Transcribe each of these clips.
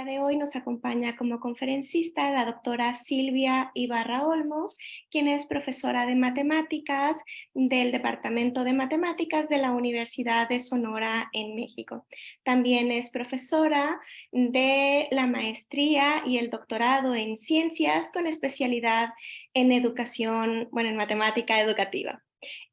día de hoy nos acompaña como conferencista la doctora Silvia Ibarra Olmos, quien es profesora de matemáticas del Departamento de Matemáticas de la Universidad de Sonora en México. También es profesora de la maestría y el doctorado en ciencias con especialidad en educación, en matemática educativa.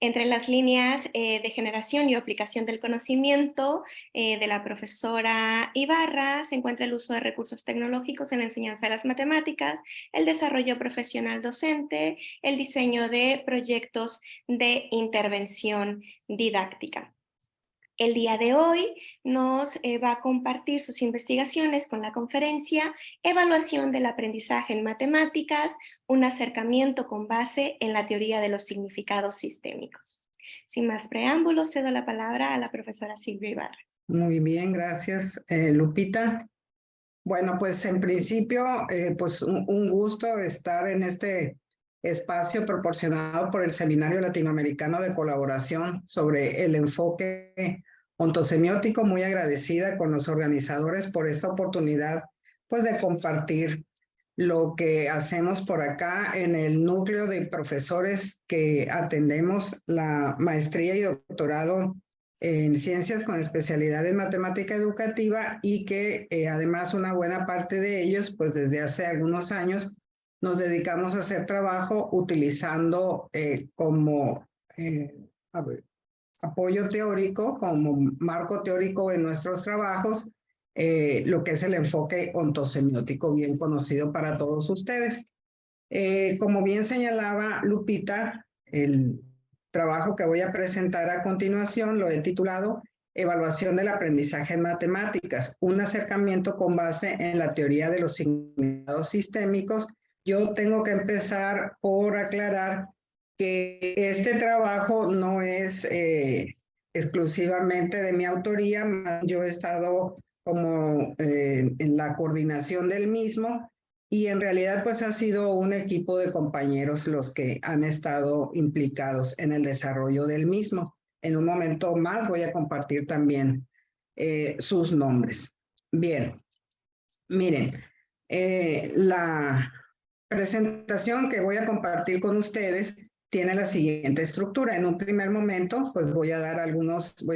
Entre las líneas de generación y aplicación del conocimiento de la profesora Ibarra se encuentra el uso de recursos tecnológicos en la enseñanza de las matemáticas, el desarrollo profesional docente, el diseño de proyectos de intervención didáctica. El día de hoy nos va a compartir sus investigaciones con la conferencia Evaluación del aprendizaje en matemáticas, un acercamiento con base en la teoría de los significados sistémicos. Sin más preámbulos, cedo la palabra a la profesora Silvia Ibarra. Muy bien, gracias, Lupita. Bueno, pues en principio, pues un gusto estar en este espacio proporcionado por el Seminario Latinoamericano de Colaboración sobre el enfoque ontosemiótico. Muy agradecida con los organizadores por esta oportunidad, pues de compartir lo que hacemos por acá en el núcleo de profesores que atendemos la maestría y doctorado en ciencias con especialidad en matemática educativa y que además una buena parte de ellos, pues desde hace algunos años, nos dedicamos a hacer trabajo utilizando como apoyo teórico, como marco teórico en nuestros trabajos, lo que es el enfoque ontosemiótico, bien conocido para todos ustedes. Como bien señalaba Lupita, el trabajo que voy a presentar a continuación lo he titulado Evaluación del aprendizaje en matemáticas, un acercamiento con base en la teoría de los significados sistémicos. Yo tengo que empezar por aclarar que este trabajo no es exclusivamente de mi autoría, yo he estado como en la coordinación del mismo y en realidad pues ha sido un equipo de compañeros los que han estado implicados en el desarrollo del mismo. En un momento más voy a compartir también sus nombres. Bien, miren, la presentación que voy a compartir con ustedes tiene la siguiente estructura. En un primer momento, pues voy a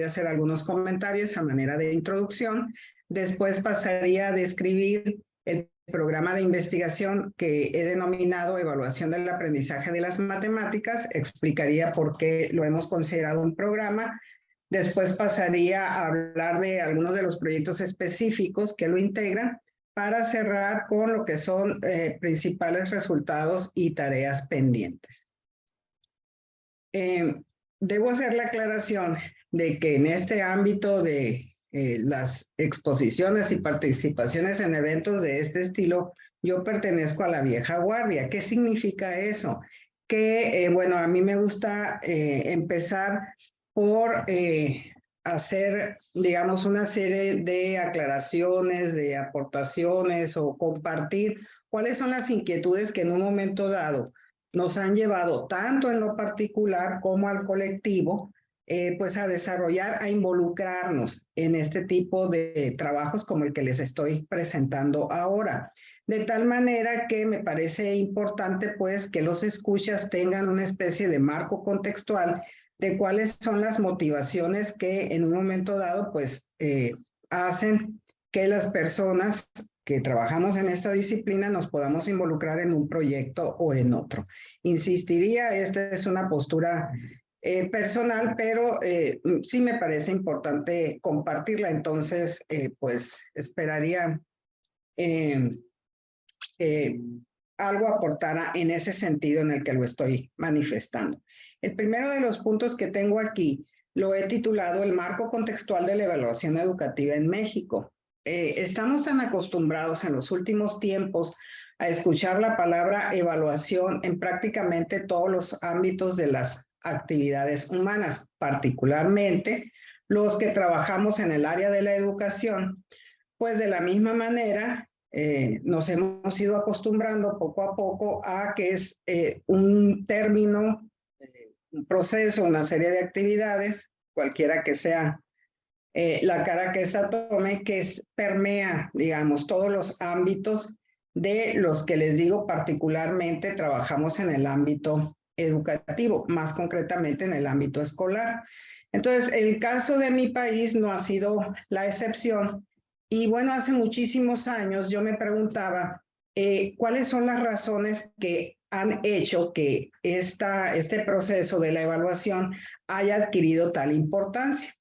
hacer algunos comentarios a manera de introducción. Después pasaría a describir el programa de investigación que he denominado Evaluación del aprendizaje de las matemáticas. Explicaría por qué lo hemos considerado un programa. Después pasaría a hablar de algunos de los proyectos específicos que lo integran, para cerrar con lo que son principales resultados y tareas pendientes. Debo hacer la aclaración de que en este ámbito de las exposiciones y participaciones en eventos de este estilo, yo pertenezco a la vieja guardia. ¿Qué significa eso? Que, bueno, a mí me gusta empezar por hacer, digamos, una serie de aclaraciones, de aportaciones o compartir cuáles son las inquietudes que en un momento dado nos han llevado tanto en lo particular como al colectivo, pues a desarrollar, a involucrarnos en este tipo de trabajos como el que les estoy presentando ahora. De tal manera que me parece importante pues que los escuchas tengan una especie de marco contextual de cuáles son las motivaciones que en un momento dado pues hacen que las personas que trabajamos en esta disciplina nos podamos involucrar en un proyecto o en otro. Insistiría, esta es una postura personal, pero sí me parece importante compartirla, entonces pues esperaría algo aportara en ese sentido en el que lo estoy manifestando. El primero de los puntos que tengo aquí lo he titulado El marco contextual de la evaluación educativa en México. Estamos tan acostumbrados en los últimos tiempos a escuchar la palabra evaluación en prácticamente todos los ámbitos de las actividades humanas, particularmente los que trabajamos en el área de la educación, pues de la misma manera nos hemos ido acostumbrando poco a poco a que es un término, un proceso, una serie de actividades, cualquiera que sea la cara que esta tome, que permea, digamos, todos los ámbitos de los que les digo particularmente trabajamos en el ámbito educativo, más concretamente en el ámbito escolar. Entonces, el caso de mi país no ha sido la excepción. Y bueno, hace muchísimos años yo me preguntaba cuáles son las razones que han hecho que este proceso de la evaluación haya adquirido tal importancia.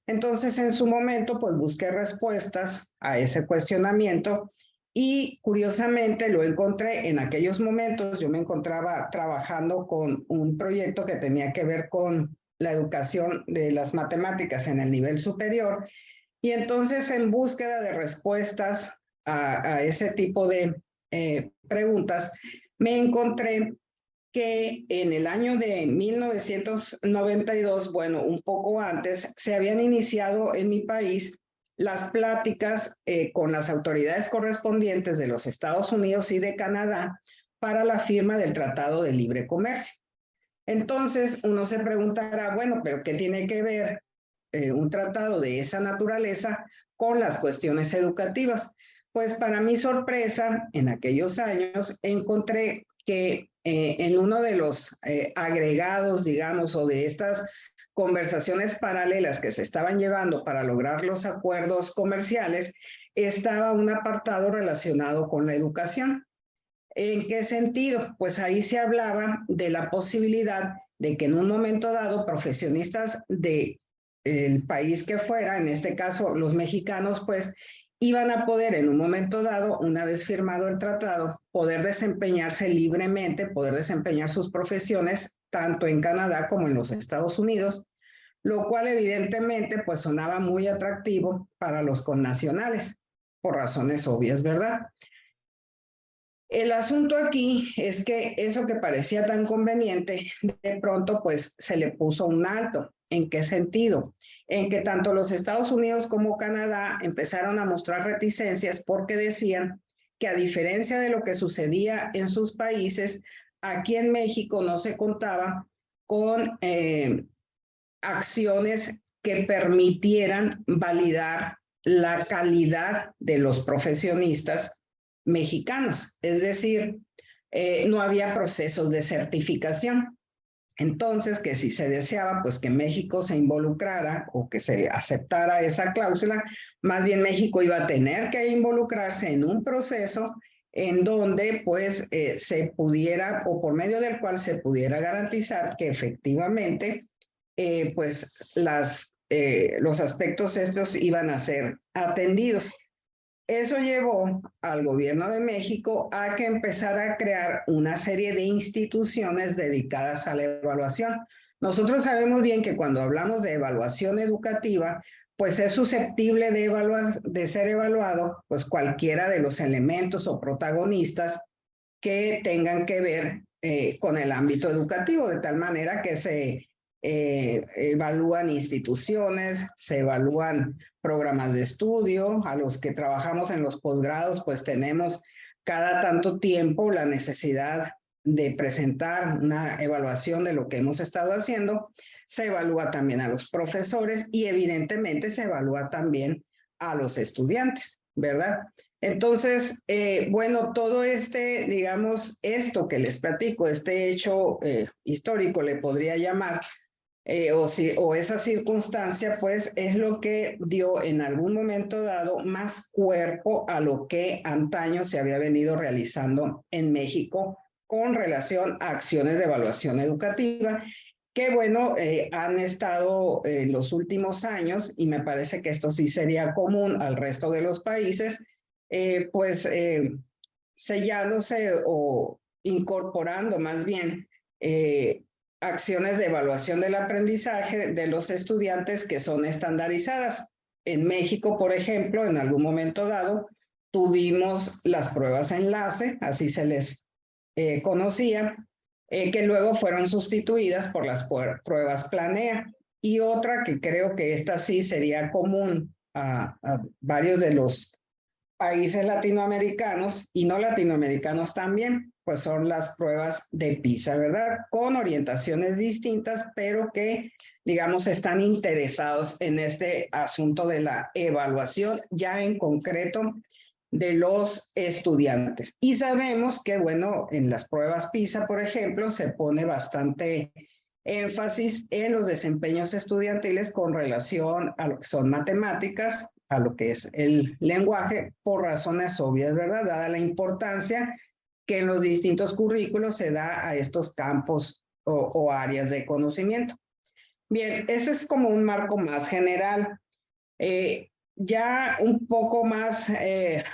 Entonces, en su momento, pues busqué respuestas a ese cuestionamiento y curiosamente lo encontré en aquellos momentos. Yo me encontraba trabajando con un proyecto que tenía que ver con la educación de las matemáticas en el nivel superior. Y entonces, en búsqueda de respuestas a ese tipo de preguntas, me encontré que en el año de 1992, bueno, un poco antes, se habían iniciado en mi país las pláticas con las autoridades correspondientes de los Estados Unidos y de Canadá para la firma del Tratado de Libre Comercio. Entonces, uno se preguntará, bueno, pero ¿qué tiene que ver un tratado de esa naturaleza con las cuestiones educativas? Pues para mi sorpresa, en aquellos años encontré que en uno de los agregados, digamos, o de estas conversaciones paralelas que se estaban llevando para lograr los acuerdos comerciales, estaba un apartado relacionado con la educación. ¿En qué sentido? Pues ahí se hablaba de la posibilidad de que en un momento dado profesionistas del país que fuera, en este caso los mexicanos, pues iban a poder en un momento dado, una vez firmado el tratado, poder desempeñarse libremente, poder desempeñar sus profesiones tanto en Canadá como en los Estados Unidos, lo cual evidentemente pues sonaba muy atractivo para los connacionales, por razones obvias, ¿verdad? El asunto aquí es que eso que parecía tan conveniente, de pronto pues se le puso un alto. ¿En qué sentido? En que tanto los Estados Unidos como Canadá empezaron a mostrar reticencias porque decían que a diferencia de lo que sucedía en sus países, aquí en México no se contaba con acciones que permitieran validar la calidad de los profesionistas mexicanos, es decir, no había procesos de certificación. Entonces, que si se deseaba, pues que México se involucrara o que se aceptara esa cláusula, más bien México iba a tener que involucrarse en un proceso en donde pues se pudiera o por medio del cual se pudiera garantizar que efectivamente pues los aspectos estos iban a ser atendidos. Eso llevó al gobierno de México a que empezara a crear una serie de instituciones dedicadas a la evaluación. Nosotros sabemos bien que cuando hablamos de evaluación educativa, pues es susceptible de ser evaluado pues cualquiera de los elementos o protagonistas que tengan que ver con el ámbito educativo, de tal manera que se evalúan instituciones, se evalúan programas de estudio, a los que trabajamos en los posgrados, pues tenemos cada tanto tiempo la necesidad de presentar una evaluación de lo que hemos estado haciendo. Se evalúa también a los profesores y evidentemente se evalúa también a los estudiantes, ¿verdad? Entonces, bueno, todo digamos, esto que les platico, este hecho histórico le podría llamar, o esa circunstancia, pues es lo que dio en algún momento dado más cuerpo a lo que antaño se había venido realizando en México con relación a acciones de evaluación educativa, que bueno, han estado en los últimos años, y me parece que esto sí sería común al resto de los países, pues sellándose o incorporando más bien acciones de evaluación del aprendizaje de los estudiantes que son estandarizadas. En México, por ejemplo, en algún momento dado, tuvimos las pruebas enlace, así se les conocía, que luego fueron sustituidas por las pruebas planea. Y otra que creo que esta sí sería común a varios de los países latinoamericanos y no latinoamericanos también, pues son las pruebas de PISA, ¿verdad? Con orientaciones distintas, pero que digamos, están interesados en este asunto de la evaluación, ya en concreto de los estudiantes. Y sabemos que, bueno, en las pruebas PISA, por ejemplo, se pone bastante énfasis en los desempeños estudiantiles con relación a lo que son matemáticas, a lo que es el lenguaje, por razones obvias, ¿verdad? Dada la importancia que en los distintos currículos se da a estos campos o áreas de conocimiento. Bien, ese es como un marco más general. Ya un poco más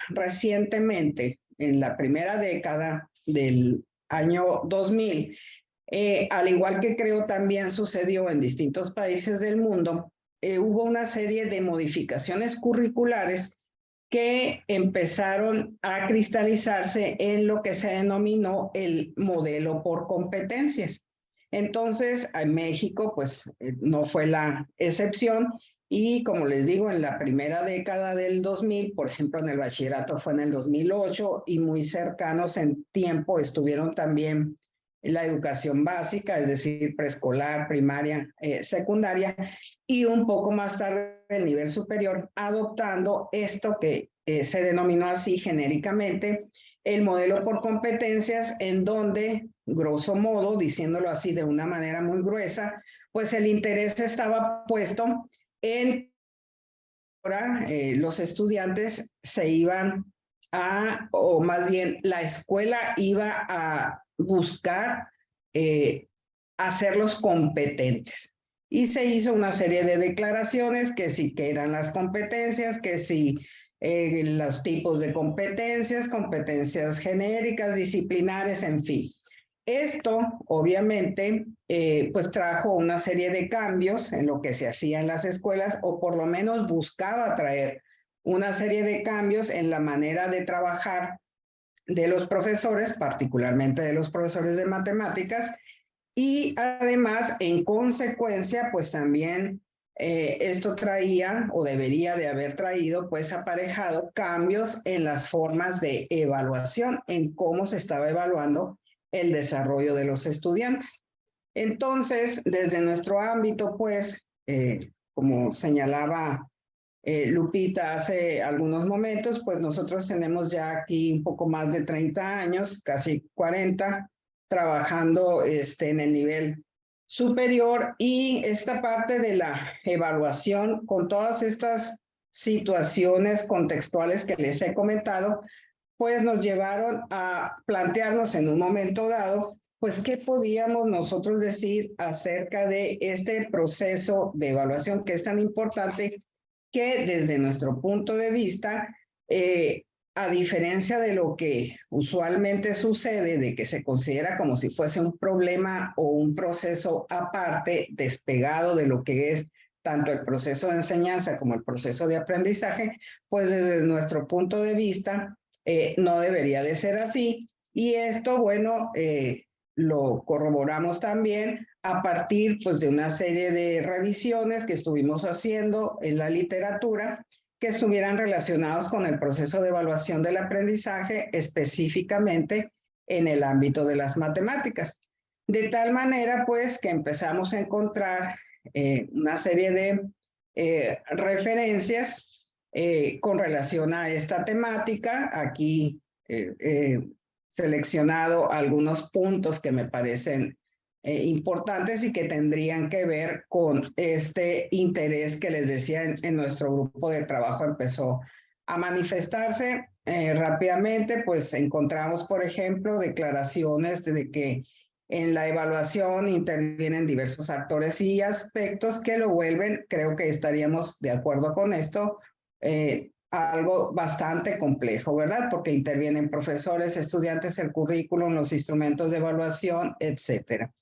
recientemente, en la primera década del año 2000, al igual que creo también sucedió en distintos países del mundo, hubo una serie de modificaciones curriculares que empezaron a cristalizarse en lo que se denominó el modelo por competencias. Entonces, en México, pues no fue la excepción. Y como les digo, en la primera década del 2000, por ejemplo, en el bachillerato fue en el 2008 y muy cercanos en tiempo estuvieron también la educación básica, es decir, preescolar, primaria, secundaria, y un poco más tarde el nivel superior, adoptando esto que se denominó así genéricamente el modelo por competencias, en donde, grosso modo, diciéndolo así de una manera muy gruesa, pues el interés estaba puesto en ahora los estudiantes se iban o más bien la escuela iba a buscar hacerlos competentes. Y se hizo una serie de declaraciones que sí que eran las competencias, que sí los tipos de competencias, competencias genéricas, disciplinares, en fin. Esto, obviamente, pues trajo una serie de cambios en lo que se hacía en las escuelas, o por lo menos buscaba traer una serie de cambios en la manera de trabajar de los profesores, particularmente de los profesores de matemáticas, y además, en consecuencia, pues también esto traía o debería de haber traído, pues aparejado cambios en las formas de evaluación, en cómo se estaba evaluando el desarrollo de los estudiantes. Entonces, desde nuestro ámbito, pues, como señalaba Lupita hace algunos momentos, pues nosotros tenemos ya aquí un poco más de 30 años, casi 40, trabajando en el nivel superior, y esta parte de la evaluación con todas estas situaciones contextuales que les he comentado, pues nos llevaron a plantearnos en un momento dado, pues qué podíamos nosotros decir acerca de este proceso de evaluación que es tan importante, que desde nuestro punto de vista, a diferencia de lo que usualmente sucede, de que se considera como si fuese un problema o un proceso aparte, despegado de lo que es tanto el proceso de enseñanza como el proceso de aprendizaje, pues desde nuestro punto de vista no debería de ser así. Y esto, bueno, lo corroboramos también a partir pues, de una serie de revisiones que estuvimos haciendo en la literatura que estuvieran relacionados con el proceso de evaluación del aprendizaje, específicamente en el ámbito de las matemáticas. De tal manera, pues, que empezamos a encontrar una serie de referencias con relación a esta temática. Aquí seleccionado algunos puntos que me parecen importantes y que tendrían que ver con este interés que les decía en nuestro grupo de trabajo empezó a manifestarse rápidamente. Pues encontramos, por ejemplo, declaraciones de que en la evaluación intervienen diversos actores y aspectos que lo vuelven, creo que estaríamos de acuerdo con esto, algo bastante complejo, ¿verdad? Porque intervienen profesores, estudiantes, el currículum, los instrumentos de evaluación, etcétera.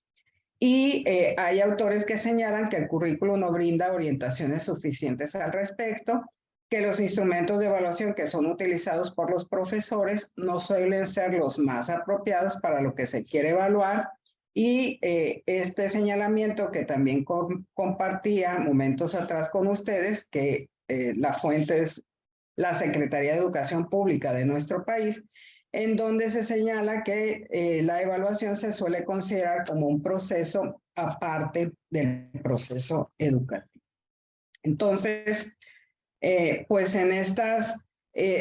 Y hay autores que señalan que el currículum no brinda orientaciones suficientes al respecto, que los instrumentos de evaluación que son utilizados por los profesores no suelen ser los más apropiados para lo que se quiere evaluar. Y este señalamiento que también compartía momentos atrás con ustedes, que la fuente es la Secretaría de Educación Pública de nuestro país, en donde se señala que la evaluación se suele considerar como un proceso aparte del proceso educativo. Entonces, pues en estas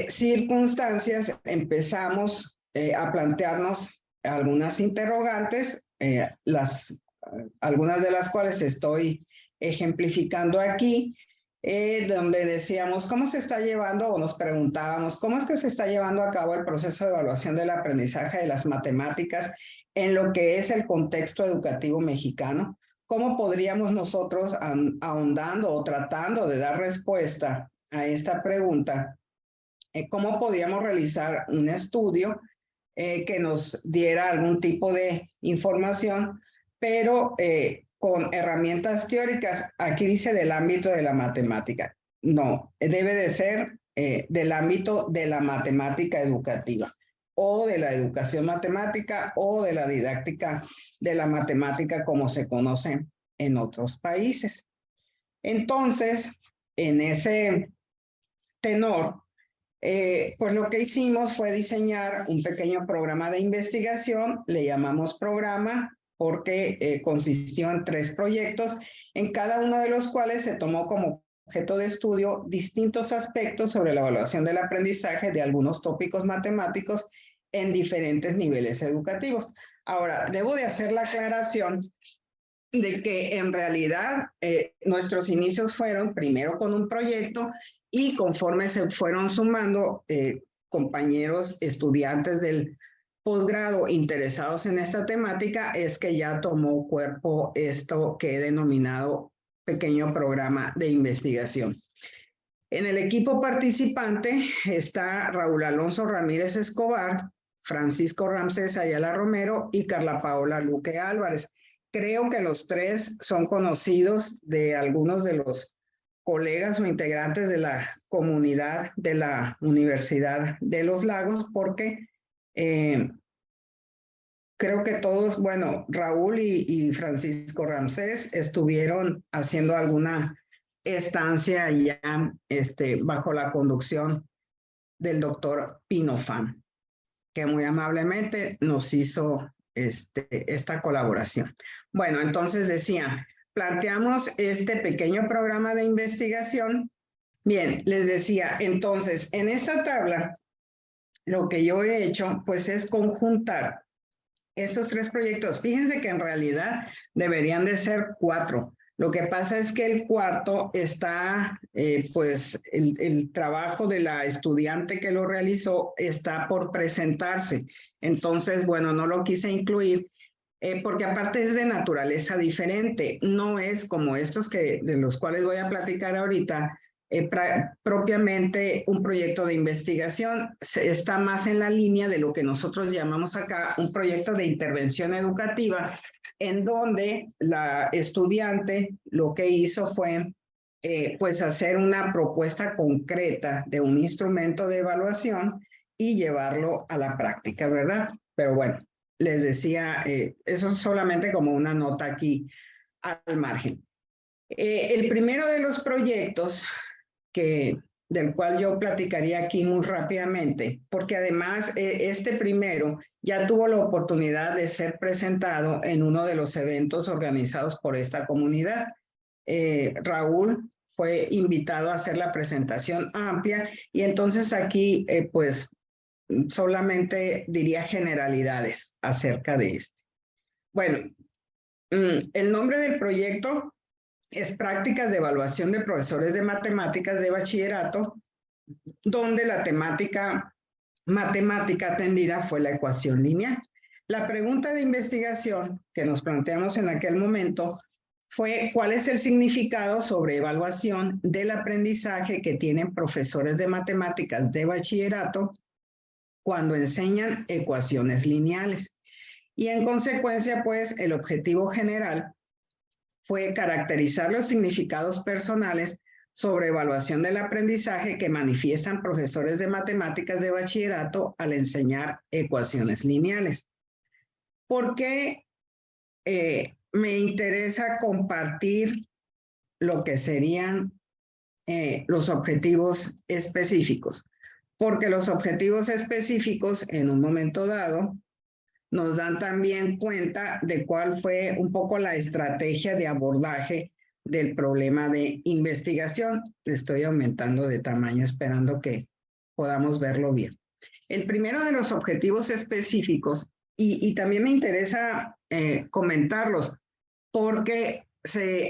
circunstancias empezamos a plantearnos algunas interrogantes, algunas de las cuales estoy ejemplificando aquí, donde decíamos cómo se está llevando, o nos preguntábamos cómo es que se está llevando a cabo el proceso de evaluación del aprendizaje de las matemáticas en lo que es el contexto educativo mexicano. ¿Cómo podríamos nosotros, ahondando o tratando de dar respuesta a esta pregunta, cómo podríamos realizar un estudio que nos diera algún tipo de información, pero con herramientas teóricas? Aquí dice del ámbito de la matemática. No, debe de ser del ámbito de la matemática educativa, o de la educación matemática, o de la didáctica de la matemática como se conoce en otros países. Entonces, en ese tenor, pues lo que hicimos fue diseñar un pequeño programa de investigación. Le llamamos programa porque consistió en 3 proyectos, en cada uno de los cuales se tomó como objeto de estudio distintos aspectos sobre la evaluación del aprendizaje de algunos tópicos matemáticos en diferentes niveles educativos. Ahora, debo de hacer la aclaración de que en realidad nuestros inicios fueron primero con un proyecto, y conforme se fueron sumando compañeros estudiantes del posgrado interesados en esta temática, es que ya tomó cuerpo esto que he denominado pequeño programa de investigación. En el equipo participante está Raúl Alonso Ramírez Escobar, Francisco Ramsés Ayala Romero y Carla Paola Luque Álvarez. Creo que los 3 son conocidos de algunos de los colegas o integrantes de la comunidad de la Universidad de los Lagos, porque creo que todos, bueno, Raúl y Francisco Ramsés estuvieron haciendo alguna estancia ya bajo la conducción del doctor Pinofán, que muy amablemente nos hizo esta colaboración. Bueno, entonces decía, planteamos este pequeño programa de investigación. Bien, les decía, entonces, en esta tabla, lo que yo he hecho, pues es conjuntar estos 3 proyectos. Fíjense que en realidad deberían de ser 4. Lo que pasa es que el cuarto está, pues el trabajo de la estudiante que lo realizó está por presentarse. Entonces, bueno, no lo quise incluir porque aparte es de naturaleza diferente. No es como estos de los cuales voy a platicar ahorita, propiamente un proyecto de investigación. Está más en la línea de lo que nosotros llamamos acá un proyecto de intervención educativa, en donde la estudiante lo que hizo fue pues hacer una propuesta concreta de un instrumento de evaluación y llevarlo a la práctica, ¿verdad? Pero bueno, les decía, eso es solamente como una nota aquí al margen. El primero de los proyectos del cual yo platicaría aquí muy rápidamente, porque además este primero ya tuvo la oportunidad de ser presentado en uno de los eventos organizados por esta comunidad. Raúl fue invitado a hacer la presentación amplia, y entonces aquí pues solamente diría generalidades acerca de esto. Bueno, el nombre del proyecto es Prácticas de Evaluación de Profesores de Matemáticas de Bachillerato, donde la temática matemática atendida fue la ecuación lineal. La pregunta de investigación que nos planteamos en aquel momento fue: ¿cuál es el significado sobre evaluación del aprendizaje que tienen profesores de matemáticas de bachillerato cuando enseñan ecuaciones lineales? Y en consecuencia, pues, el objetivo general fue caracterizar los significados personales sobre evaluación del aprendizaje que manifiestan profesores de matemáticas de bachillerato al enseñar ecuaciones lineales. ¿Por qué me interesa compartir lo que serían los objetivos específicos? porque los objetivos específicos en un momento dado nos dan también cuenta de cuál fue un poco la estrategia de abordaje del problema de investigación. Le estoy aumentando de tamaño esperando que podamos verlo bien. El primero de los objetivos específicos, y también me interesa comentarlos, porque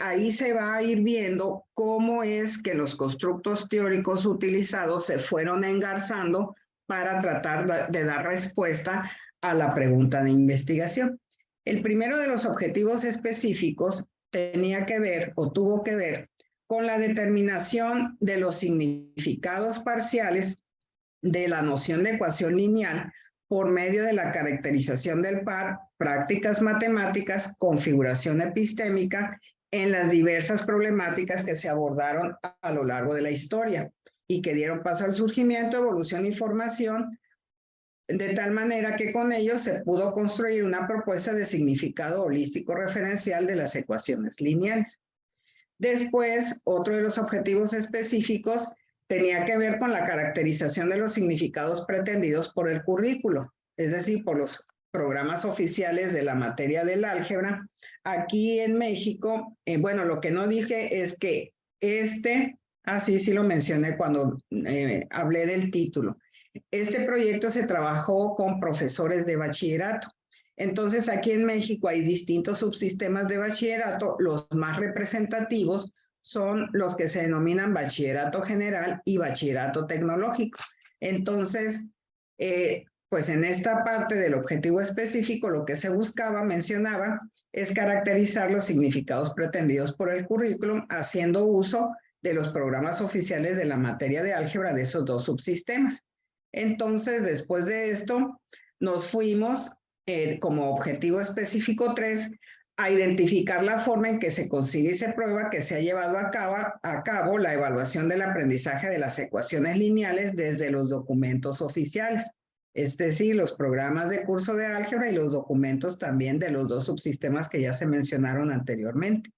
ahí se va a ir viendo cómo es que los constructos teóricos utilizados se fueron engarzando para tratar de dar respuesta a la pregunta de investigación. El primero de los objetivos específicos tenía que ver o tuvo que ver con la determinación de los significados parciales de la noción de ecuación lineal por medio de la caracterización del par, prácticas matemáticas, configuración epistémica en las diversas problemáticas que se abordaron a lo largo de la historia y que dieron paso al surgimiento, evolución y formación, de tal manera que con ellos se pudo construir una propuesta de significado holístico referencial de las ecuaciones lineales. Después, otro de los objetivos específicos tenía que ver con la caracterización de los significados pretendidos por el currículo, es decir, por los programas oficiales de la materia del álgebra. Aquí en México, bueno, lo que no dije es que sí lo mencioné cuando hablé del título. Este proyecto se trabajó con profesores de bachillerato. Entonces, aquí en México hay distintos subsistemas de bachillerato. Los más representativos son los que se denominan bachillerato general y bachillerato tecnológico. Entonces, pues en esta parte del objetivo específico, lo que se buscaba, mencionaba, es caracterizar los significados pretendidos por el currículum haciendo uso de los programas oficiales de la materia de álgebra de esos dos subsistemas. Entonces, después de esto, nos fuimos como objetivo específico 3 a identificar la forma en que se concibe y se prueba que se ha llevado a cabo la evaluación del aprendizaje de las ecuaciones lineales desde los documentos oficiales, es decir, los programas de curso de álgebra y los documentos también de los dos subsistemas que ya se mencionaron anteriormente.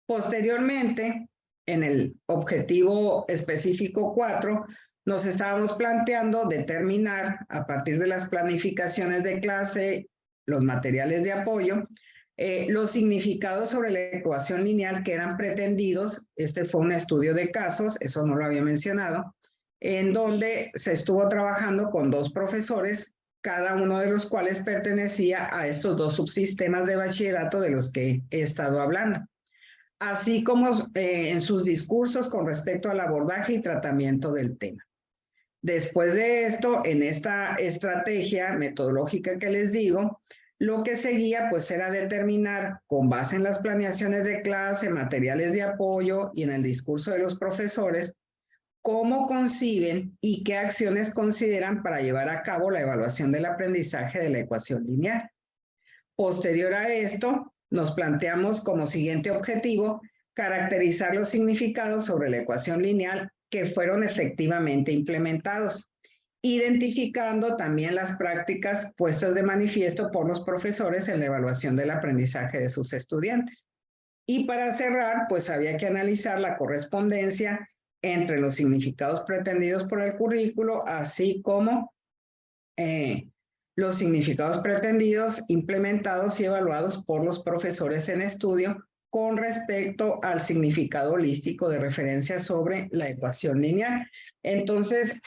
Posteriormente, en el objetivo específico 4, nos estábamos planteando determinar a partir de las planificaciones de clase, los materiales de apoyo, los significados sobre la ecuación lineal que eran pretendidos. Este fue un estudio de casos, eso no lo había mencionado, en donde se estuvo trabajando con dos profesores, cada uno de los cuales pertenecía a estos dos subsistemas de bachillerato de los que he estado hablando, así como en sus discursos con respecto al abordaje y tratamiento del tema. Después de esto, en esta estrategia metodológica que les digo, lo que seguía pues era determinar, con base en las planeaciones de clase, materiales de apoyo y en el discurso de los profesores, cómo conciben y qué acciones consideran para llevar a cabo la evaluación del aprendizaje de la ecuación lineal. Posterior a esto, nos planteamos como siguiente objetivo caracterizar los significados sobre la ecuación lineal que fueron efectivamente implementados, identificando también las prácticas puestas de manifiesto por los profesores en la evaluación del aprendizaje de sus estudiantes. Y para cerrar, pues había que analizar la correspondencia entre los significados pretendidos por el currículo, así como los significados pretendidos, implementados y evaluados por los profesores en estudio con respecto al significado holístico de referencia sobre la ecuación lineal. Entonces,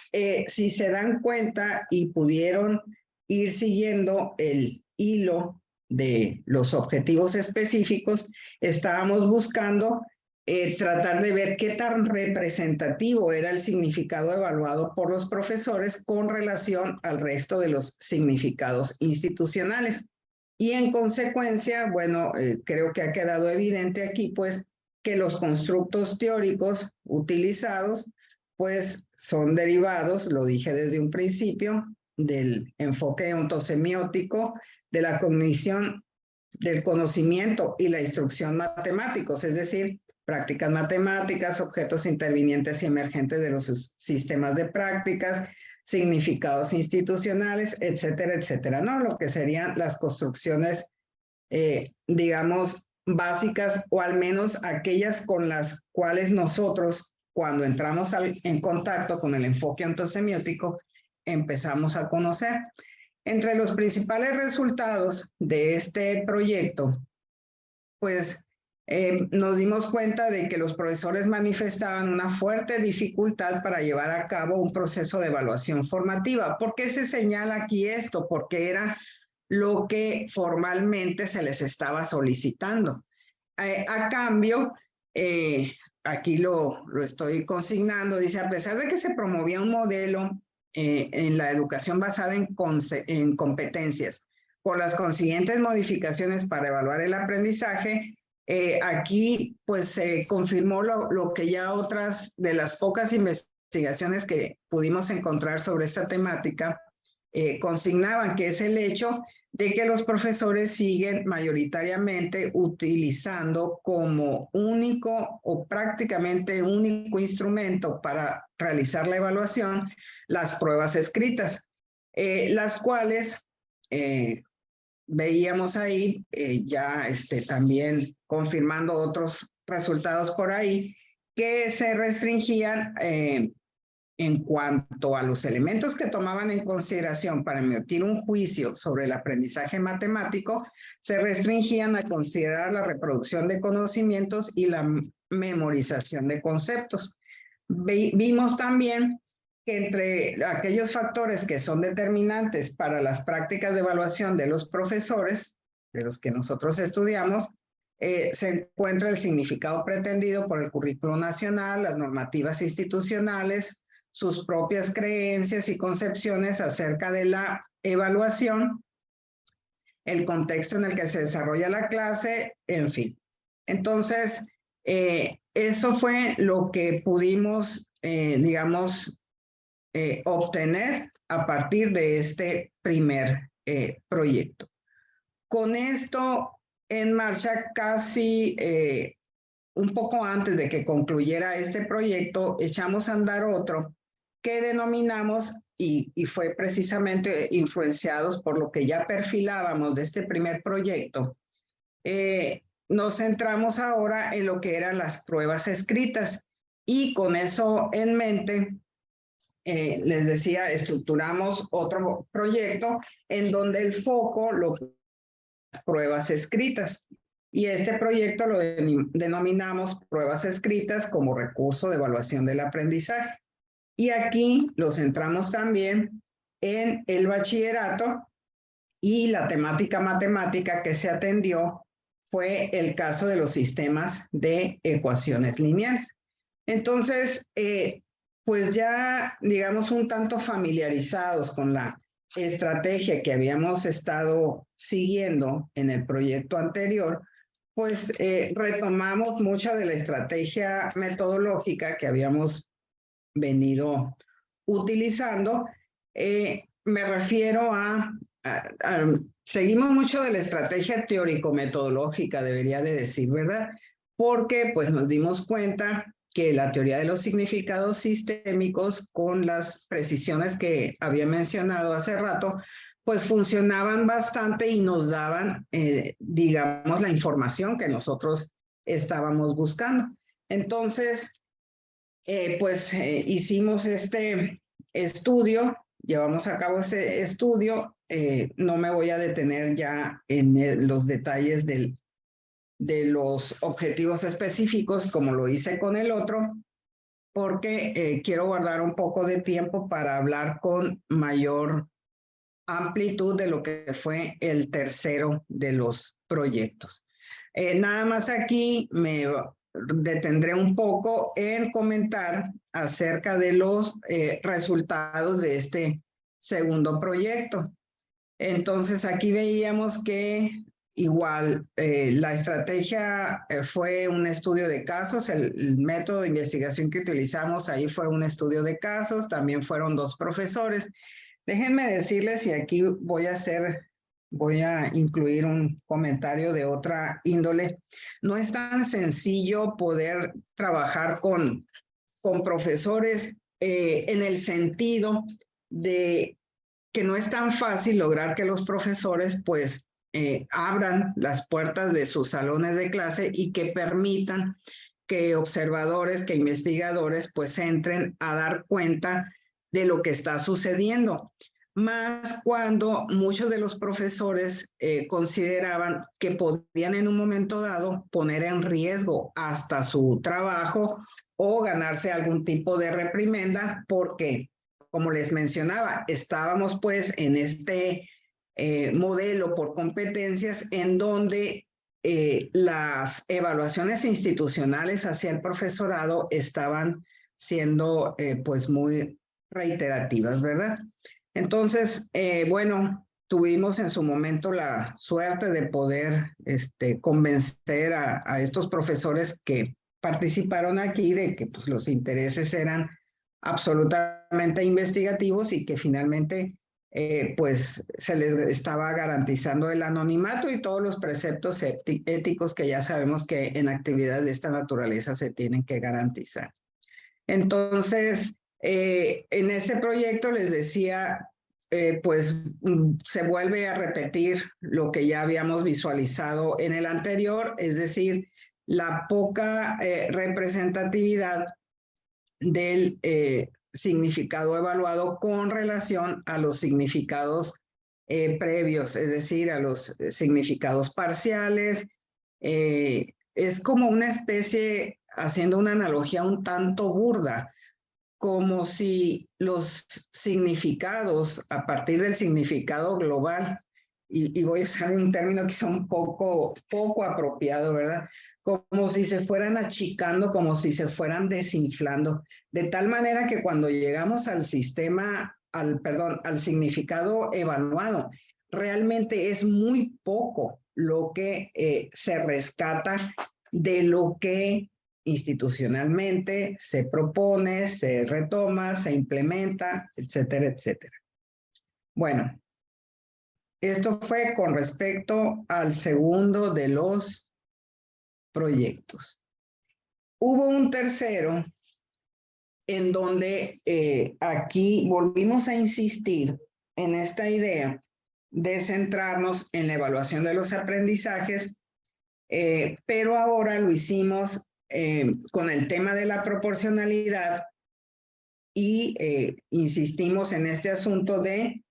si se dan cuenta y pudieron ir siguiendo el hilo de los objetivos específicos, estábamos buscando tratar de ver qué tan representativo era el significado evaluado por los profesores con relación al resto de los significados institucionales. Y en consecuencia, bueno, creo que ha quedado evidente aquí, pues, que los constructos teóricos utilizados, pues, son derivados, lo dije desde un principio, del enfoque ontosemiótico, de la cognición, del conocimiento y la instrucción matemáticos, es decir, prácticas matemáticas, objetos intervinientes y emergentes de los sistemas de prácticas, significados institucionales, etcétera, etcétera, ¿no? Lo que serían las construcciones, digamos, básicas o al menos aquellas con las cuales nosotros cuando entramos en contacto con el enfoque ontosemiótico, empezamos a conocer. Entre los principales resultados de este proyecto, pues nos dimos cuenta de que los profesores manifestaban una fuerte dificultad para llevar a cabo un proceso de evaluación formativa. ¿Por qué se señala aquí esto? Porque era lo que formalmente se les estaba solicitando. A cambio, aquí lo estoy consignando, dice, a pesar de que se promovía un modelo en la educación basada en competencias, con las consiguientes modificaciones para evaluar el aprendizaje, aquí pues se confirmó lo que ya otras de las pocas investigaciones que pudimos encontrar sobre esta temática consignaban, que es el hecho de que los profesores siguen mayoritariamente utilizando como único o prácticamente único instrumento para realizar la evaluación las pruebas escritas, las cuales veíamos ahí, ya también confirmando otros resultados por ahí, que se restringían en cuanto a los elementos que tomaban en consideración para emitir un juicio sobre el aprendizaje matemático, se restringían a considerar la reproducción de conocimientos y la memorización de conceptos. Vimos también que entre aquellos factores que son determinantes para las prácticas de evaluación de los profesores, de los que nosotros estudiamos, se encuentra el significado pretendido por el currículo nacional, las normativas institucionales, sus propias creencias y concepciones acerca de la evaluación, el contexto en el que se desarrolla la clase, en fin. Entonces, eso fue lo que pudimos, obtener a partir de este primer proyecto. Con esto en marcha, casi un poco antes de que concluyera este proyecto, echamos a andar otro que denominamos, y fue precisamente influenciados por lo que ya perfilábamos de este primer proyecto, nos centramos ahora en lo que eran las pruebas escritas, y con eso en mente, les decía, estructuramos otro proyecto en donde el foco lo las pruebas escritas. Y este proyecto lo denominamos pruebas escritas como recurso de evaluación del aprendizaje. Y aquí lo centramos también en el bachillerato, y la temática matemática que se atendió fue el caso de los sistemas de ecuaciones lineales. Entonces, pues ya, digamos, un tanto familiarizados con la estrategia que habíamos estado siguiendo en el proyecto anterior, pues retomamos mucha de la estrategia metodológica que habíamos venido utilizando. Me refiero seguimos mucho de la estrategia teórico-metodológica, debería de decir, ¿verdad? Porque pues nos dimos cuenta que la teoría de los significados sistémicos, con las precisiones que había mencionado hace rato, pues funcionaban bastante y nos daban, digamos, la información que nosotros estábamos buscando. Entonces, hicimos este estudio, llevamos a cabo ese estudio. No me voy a detener ya en los detalles de los objetivos específicos como lo hice con el otro, porque quiero guardar un poco de tiempo para hablar con mayor amplitud de lo que fue el tercero de los proyectos. Nada más aquí me detendré un poco en comentar acerca de los resultados de este segundo proyecto. Entonces aquí veíamos que igual la estrategia fue un estudio de casos, el método de investigación que utilizamos ahí fue un estudio de casos, también fueron 2 profesores. Déjenme decirles, y aquí voy a incluir un comentario de otra índole. No es tan sencillo poder trabajar con profesores en el sentido de que no es tan fácil lograr que los profesores pues abran las puertas de sus salones de clase y que permitan que observadores, que investigadores, pues entren a dar cuenta de lo que está sucediendo. Más cuando muchos de los profesores consideraban que podían en un momento dado poner en riesgo hasta su trabajo o ganarse algún tipo de reprimenda, porque, como les mencionaba, estábamos pues en este modelo por competencias en donde las evaluaciones institucionales hacia el profesorado estaban siendo pues muy reiterativas, ¿verdad? Entonces, bueno, tuvimos en su momento la suerte de poder convencer a estos profesores que participaron aquí de que pues, los intereses eran absolutamente investigativos y que finalmente pues se les estaba garantizando el anonimato y todos los preceptos éticos que ya sabemos que en actividades de esta naturaleza se tienen que garantizar. Entonces, en este proyecto les decía, pues se vuelve a repetir lo que ya habíamos visualizado en el anterior, es decir, la poca representatividad del significado evaluado con relación a los significados previos, es decir, a los significados parciales. Es como una especie, haciendo una analogía un tanto burda, como si los significados a partir del significado global, y voy a usar un término quizá un poco apropiado, ¿verdad? Como si se fueran achicando, como si se fueran desinflando, de tal manera que cuando llegamos al sistema, al significado evaluado, realmente es muy poco lo que se rescata de lo que institucionalmente se propone, se retoma, se implementa, etcétera, etcétera. Bueno, esto fue con respecto al segundo de los proyectos. Hubo un tercero en donde aquí volvimos a insistir en esta idea de centrarnos en la evaluación de los aprendizajes, pero ahora lo hicimos con el tema de la proporcionalidad y insistimos en este asunto de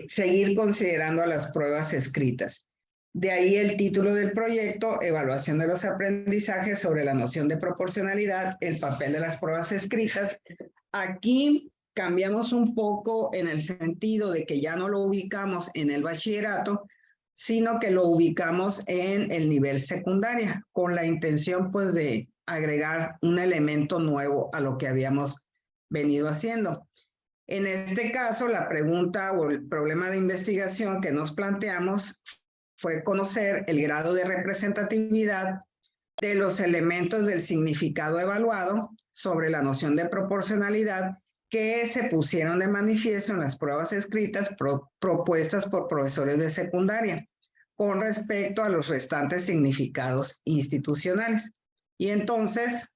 seguir considerando a las pruebas escritas. De ahí el título del proyecto, Evaluación de los aprendizajes sobre la noción de proporcionalidad, el papel de las pruebas escritas. Aquí cambiamos un poco en el sentido de que ya no lo ubicamos en el bachillerato, sino que lo ubicamos en el nivel secundaria, con la intención pues de agregar un elemento nuevo a lo que habíamos venido haciendo. En este caso, la pregunta o el problema de investigación que nos planteamos fue conocer el grado de representatividad de los elementos del significado evaluado sobre la noción de proporcionalidad que se pusieron de manifiesto en las pruebas escritas propuestas por profesores de secundaria con respecto a los restantes significados institucionales. Y entonces,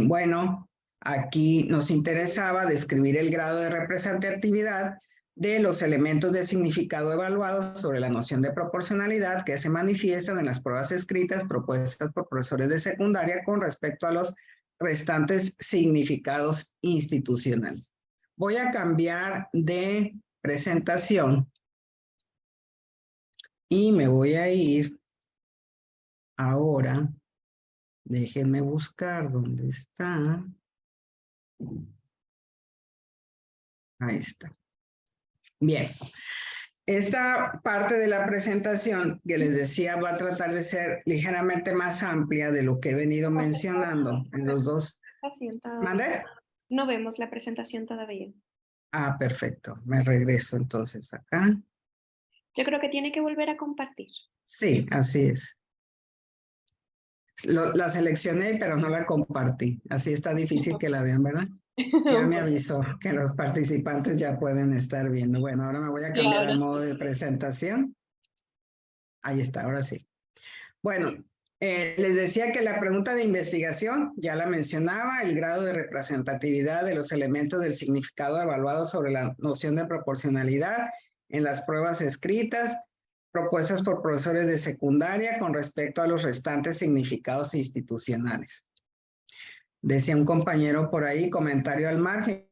bueno, aquí nos interesaba describir el grado de representatividad de los elementos de significado evaluados sobre la noción de proporcionalidad que se manifiestan en las pruebas escritas propuestas por profesores de secundaria con respecto a los restantes significados institucionales. Voy a cambiar de presentación y me voy a ir ahora, déjenme buscar dónde está. Ahí está. Bien, esta parte de la presentación que les decía va a tratar de ser ligeramente más amplia de lo que he venido mencionando en los dos. ¿Mande? No vemos la presentación todavía. Ah, perfecto. Me regreso entonces acá. Yo creo que tiene que volver a compartir. Sí, así es. La seleccioné, pero no la compartí. Así está difícil que la vean, ¿verdad? Ya me avisó que los participantes ya pueden estar viendo. Bueno, ahora me voy a cambiar al modo de presentación. Ahí está, ahora sí. Bueno, les decía que la pregunta de investigación, ya la mencionaba, el grado de representatividad de los elementos del significado evaluado sobre la noción de proporcionalidad en las pruebas escritas. propuestas por profesores de secundaria con respecto a los restantes significados institucionales. Decía un compañero por ahí, comentario al margen,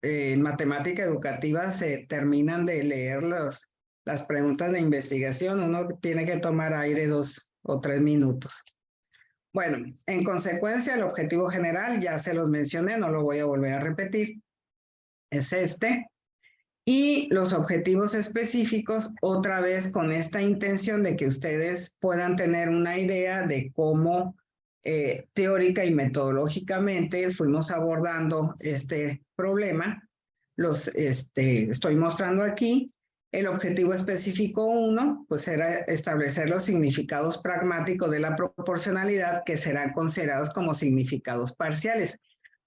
en matemática educativa se terminan de leer las preguntas de investigación, uno tiene que tomar aire 2 o 3 minutos. Bueno, en consecuencia, el objetivo general, ya se los mencioné, no lo voy a volver a repetir, es este. Y los objetivos específicos, otra vez con esta intención de que ustedes puedan tener una idea de cómo teórica y metodológicamente fuimos abordando este problema. Estoy mostrando aquí. El objetivo específico 1, pues era establecer los significados pragmáticos de la proporcionalidad que serán considerados como significados parciales.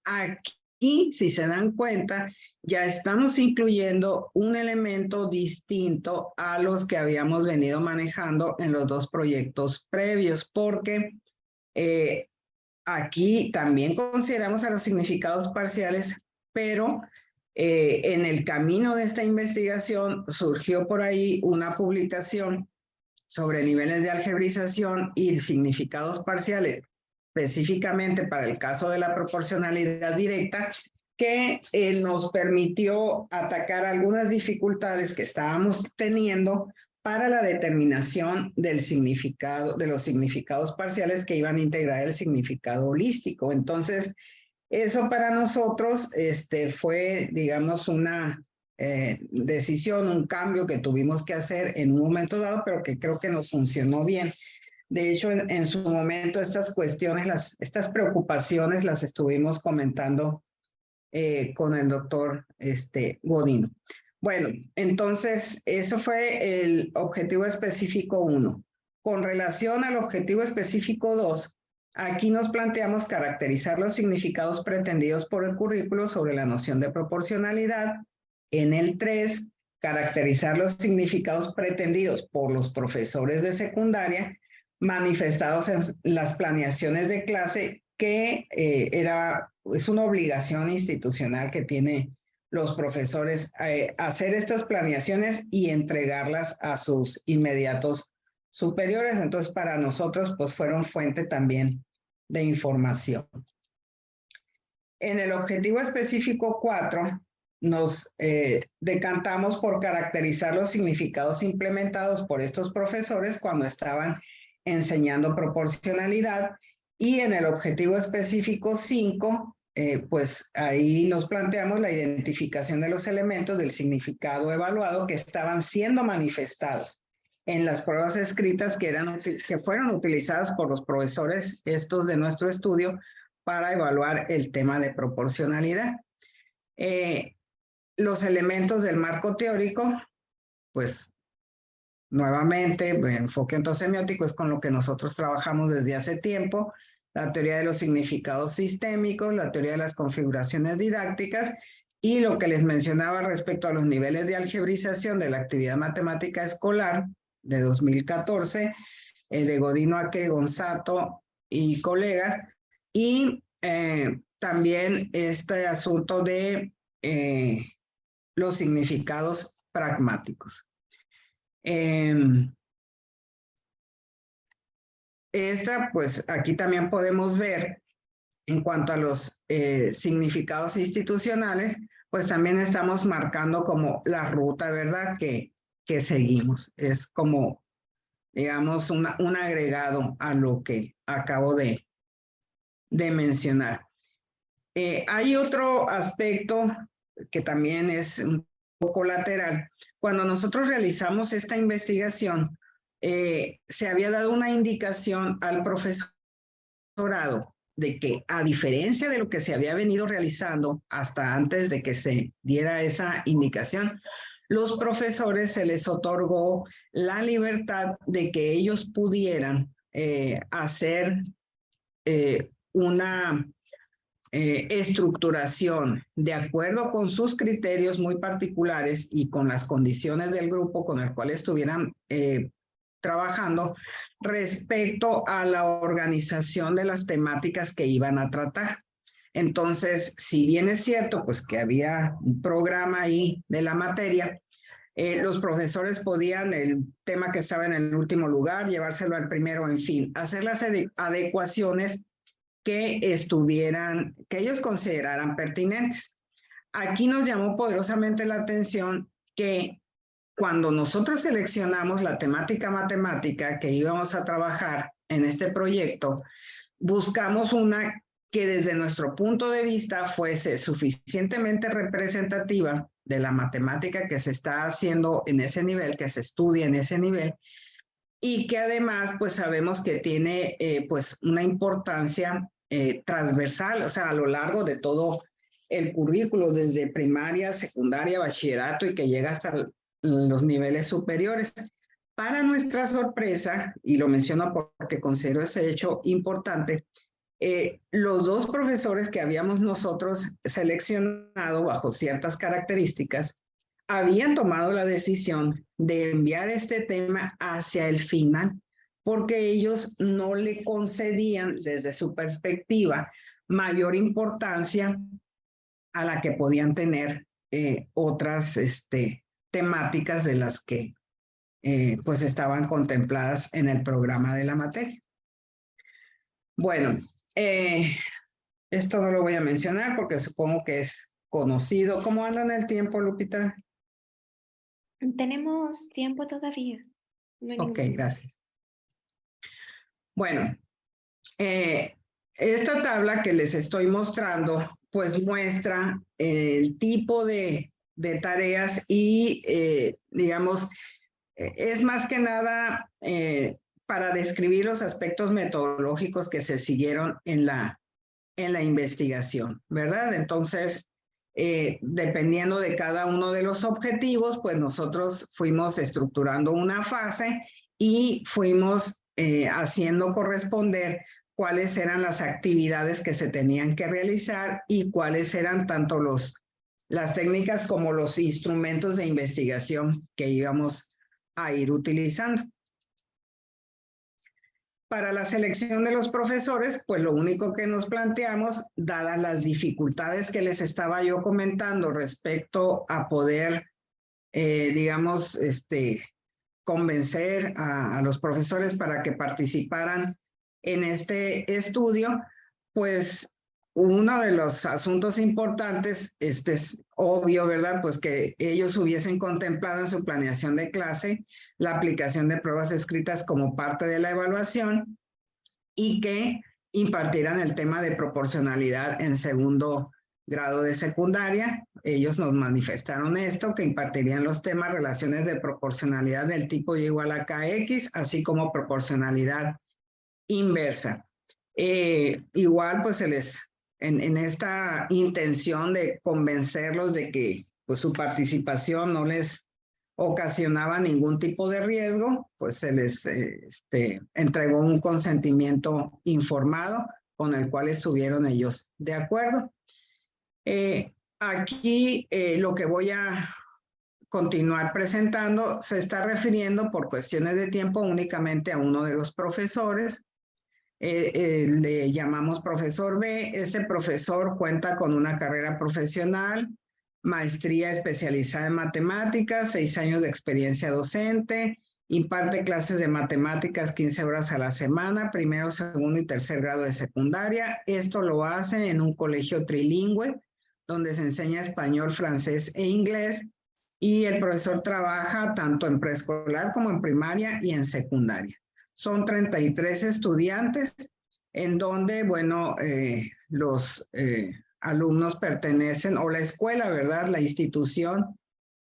Aquí, si se dan cuenta, ya estamos incluyendo un elemento distinto a los que habíamos venido manejando en los dos proyectos previos, porque aquí también consideramos a los significados parciales, pero en el camino de esta investigación surgió por ahí una publicación sobre niveles de algebrización y significados parciales, específicamente para el caso de la proporcionalidad directa, que nos permitió atacar algunas dificultades que estábamos teniendo para la determinación del significado, de los significados parciales que iban a integrar el significado holístico. Entonces, eso para nosotros fue, digamos, una decisión, un cambio que tuvimos que hacer en un momento dado, pero que creo que nos funcionó bien. De hecho, en su momento estas cuestiones, estas preocupaciones las estuvimos comentando con el doctor Godino. Bueno, entonces eso fue el objetivo específico 1. Con relación al objetivo específico 2, aquí nos planteamos caracterizar los significados pretendidos por el currículo sobre la noción de proporcionalidad. En el 3, caracterizar los significados pretendidos por los profesores de secundaria manifestados en las planeaciones de clase, que es una obligación institucional que tiene los profesores hacer estas planeaciones y entregarlas a sus inmediatos superiores. Entonces, para nosotros, pues fueron fuente también de información. En el objetivo específico 4, nos decantamos por caracterizar los significados implementados por estos profesores cuando estaban enseñando proporcionalidad, y en el objetivo específico 5, pues ahí nos planteamos la identificación de los elementos del significado evaluado que estaban siendo manifestados en las pruebas escritas que fueron utilizadas por los profesores estos de nuestro estudio para evaluar el tema de proporcionalidad. Los elementos del marco teórico, pues nuevamente, enfoque ontosemiótico es con lo que nosotros trabajamos desde hace tiempo, la teoría de los significados sistémicos, la teoría de las configuraciones didácticas y lo que les mencionaba respecto a los niveles de algebrización de la actividad matemática escolar de 2014, de Godino, Aque, Gonzato y colegas, y también este asunto de los significados pragmáticos. Pues aquí también podemos ver en cuanto a los significados institucionales, pues también estamos marcando como la ruta, ¿verdad? Que seguimos. Es como, digamos, un agregado a lo que acabo de mencionar. Hay otro aspecto que también es un poco lateral. Cuando nosotros realizamos esta investigación, se había dado una indicación al profesorado de que, a diferencia de lo que se había venido realizando hasta antes de que se diera esa indicación, los profesores se les otorgó la libertad de que ellos pudieran hacer una estructuración de acuerdo con sus criterios muy particulares y con las condiciones del grupo con el cual estuvieran trabajando respecto a la organización de las temáticas que iban a tratar. Entonces, si bien es cierto, pues que había un programa ahí de la materia, Los profesores podían, el tema que estaba en el último lugar, llevárselo al primero, en fin, hacer las adecuaciones que ellos consideraran pertinentes. Aquí nos llamó poderosamente la atención que cuando nosotros seleccionamos la temática matemática que íbamos a trabajar en este proyecto, buscamos una que desde nuestro punto de vista fuese suficientemente representativa de la matemática que se está haciendo en ese nivel, que se estudia en ese nivel, y que además pues sabemos que tiene pues una importancia transversal, o sea, a lo largo de todo el currículo, desde primaria, secundaria, bachillerato y que llega hasta los niveles superiores. Para nuestra sorpresa, y lo menciono porque considero ese hecho importante, los dos profesores que habíamos nosotros seleccionado bajo ciertas características habían tomado la decisión de enviar este tema hacia el final, porque ellos no le concedían desde su perspectiva mayor importancia a la que podían tener otras temáticas de las que pues estaban contempladas en el programa de la materia. Bueno, esto no lo voy a mencionar porque supongo que es conocido. ¿Cómo anda en el tiempo, Lupita? Tenemos tiempo todavía. No hay Ok, ningún... gracias. Bueno, esta tabla que les estoy mostrando, pues muestra el tipo de tareas y, digamos, es más que nada para describir los aspectos metodológicos que se siguieron en la investigación, ¿verdad? Entonces, dependiendo de cada uno de los objetivos, pues nosotros fuimos estructurando una fase y fuimos haciendo corresponder cuáles eran las actividades que se tenían que realizar y cuáles eran tanto las técnicas como los instrumentos de investigación que íbamos a ir utilizando. Para la selección de los profesores, pues lo único que nos planteamos, dadas las dificultades que les estaba yo comentando respecto a poder, digamos, convencer a los profesores para que participaran en este estudio, pues uno de los asuntos importantes, es obvio, ¿verdad? Pues que ellos hubiesen contemplado en su planeación de clase la aplicación de pruebas escritas como parte de la evaluación y que impartieran el tema de proporcionalidad en segundo grado de secundaria. Ellos nos manifestaron esto, que impartirían los temas relaciones de proporcionalidad del tipo y igual a kx, así como proporcionalidad inversa. Igual, pues en esta intención de convencerlos de que pues, su participación no les ocasionaba ningún tipo de riesgo, pues se les entregó un consentimiento informado con el cual estuvieron ellos de acuerdo. Aquí lo que voy a continuar presentando se está refiriendo por cuestiones de tiempo únicamente a uno de los profesores. Le llamamos profesor B. Este profesor cuenta con una carrera profesional, maestría especializada en matemáticas, 6 años de experiencia docente, imparte clases de matemáticas 15 horas a la semana, primero, segundo y tercer grado de secundaria. Esto lo hace en un colegio trilingüe, donde se enseña español, francés e inglés, y el profesor trabaja tanto en preescolar como en primaria y en secundaria. Son 33 estudiantes en donde, bueno, los alumnos pertenecen, o la escuela, ¿verdad? La institución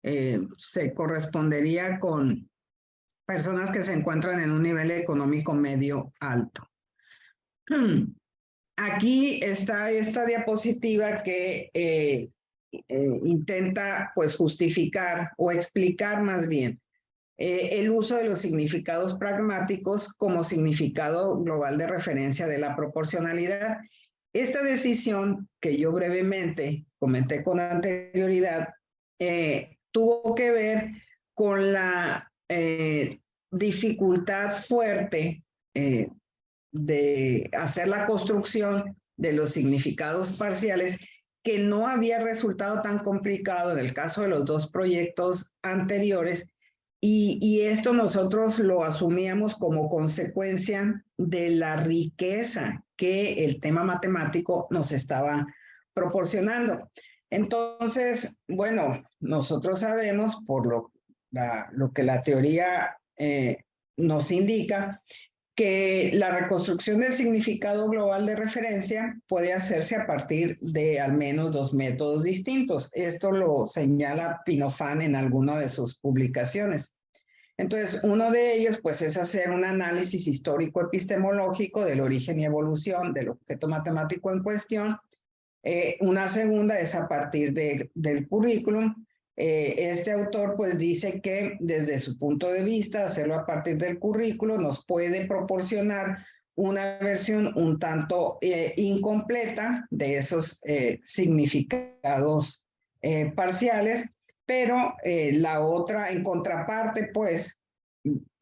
se correspondería con personas que se encuentran en un nivel económico medio alto. Aquí está esta diapositiva que intenta, pues, justificar o explicar más bien el uso de los significados pragmáticos como significado global de referencia de la proporcionalidad. Esta decisión, que yo brevemente comenté con anterioridad, tuvo que ver con la dificultad fuerte de hacer la construcción de los significados parciales que no había resultado tan complicado en el caso de los dos proyectos anteriores, y esto nosotros lo asumíamos como consecuencia de la riqueza que el tema matemático nos estaba proporcionando. Entonces, bueno, nosotros sabemos por lo que la teoría nos indica, que la reconstrucción del significado global de referencia puede hacerse a partir de al menos dos métodos distintos. Esto lo señala Pinofán en alguna de sus publicaciones. Entonces, uno de ellos, pues, es hacer un análisis histórico epistemológico del origen y evolución del objeto matemático en cuestión. Una segunda es a partir del currículum. Este autor pues dice que desde su punto de vista, hacerlo a partir del currículo nos puede proporcionar una versión un tanto incompleta de esos significados parciales, pero la otra, en contraparte, pues,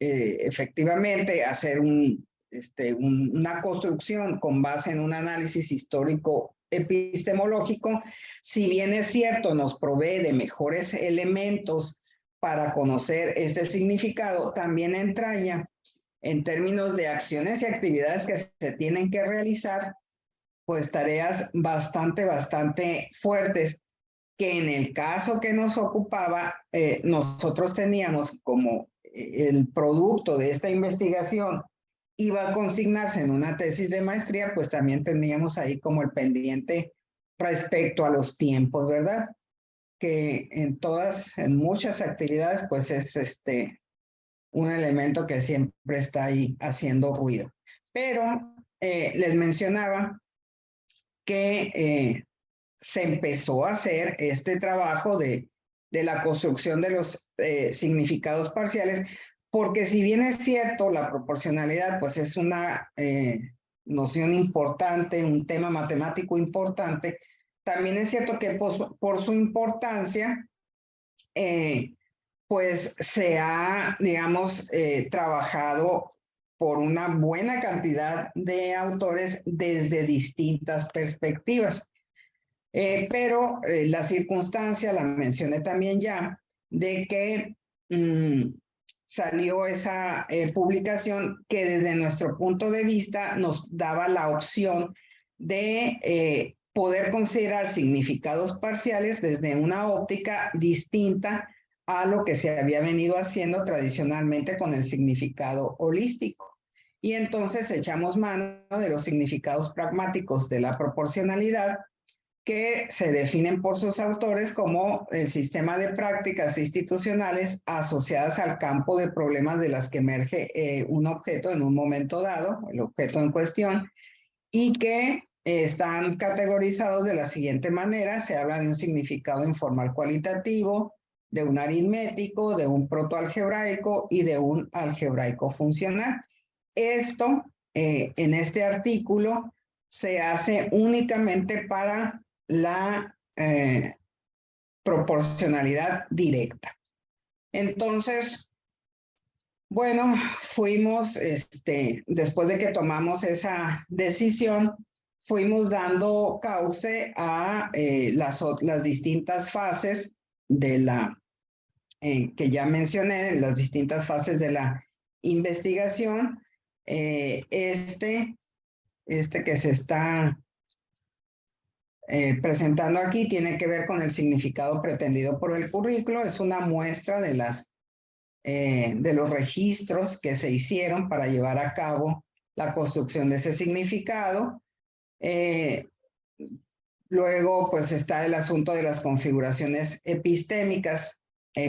efectivamente hacer una construcción con base en un análisis histórico epistemológico, si bien es cierto, nos provee de mejores elementos para conocer este significado, también entraña en términos de acciones y actividades que se tienen que realizar, pues tareas bastante fuertes, que en el caso que nos ocupaba, nosotros teníamos como el producto de esta investigación iba a consignarse en una tesis de maestría, pues también teníamos ahí como el pendiente respecto a los tiempos, ¿verdad? Que en muchas actividades, pues es un elemento que siempre está ahí haciendo ruido. Pero les mencionaba que se empezó a hacer este trabajo de la construcción de los significados parciales, porque si bien es cierto, la proporcionalidad pues es una noción importante, un tema matemático importante, también es cierto que por su importancia, pues se ha, digamos, trabajado por una buena cantidad de autores desde distintas perspectivas. Pero la circunstancia, la mencioné también ya, de que salió esa publicación que desde nuestro punto de vista nos daba la opción de poder considerar significados parciales desde una óptica distinta a lo que se había venido haciendo tradicionalmente con el significado holístico. Y entonces echamos mano de los significados pragmáticos de la proporcionalidad, que se definen por sus autores como el sistema de prácticas institucionales asociadas al campo de problemas de las que emerge un objeto en un momento dado, el objeto en cuestión, y que están categorizados de la siguiente manera. Se habla de un significado informal cualitativo, de un aritmético, de un protoalgebraico y de un algebraico funcional. Esto, en este artículo, se hace únicamente para la proporcionalidad directa. Entonces, bueno, fuimos, después de que tomamos esa decisión, fuimos dando cauce a las distintas fases de la, que ya mencioné, las distintas fases de la investigación. Este que se está presentando aquí tiene que ver con el significado pretendido por el currículo. Es una muestra de los registros que se hicieron para llevar a cabo la construcción de ese significado. Luego, pues está el asunto de las configuraciones epistémicas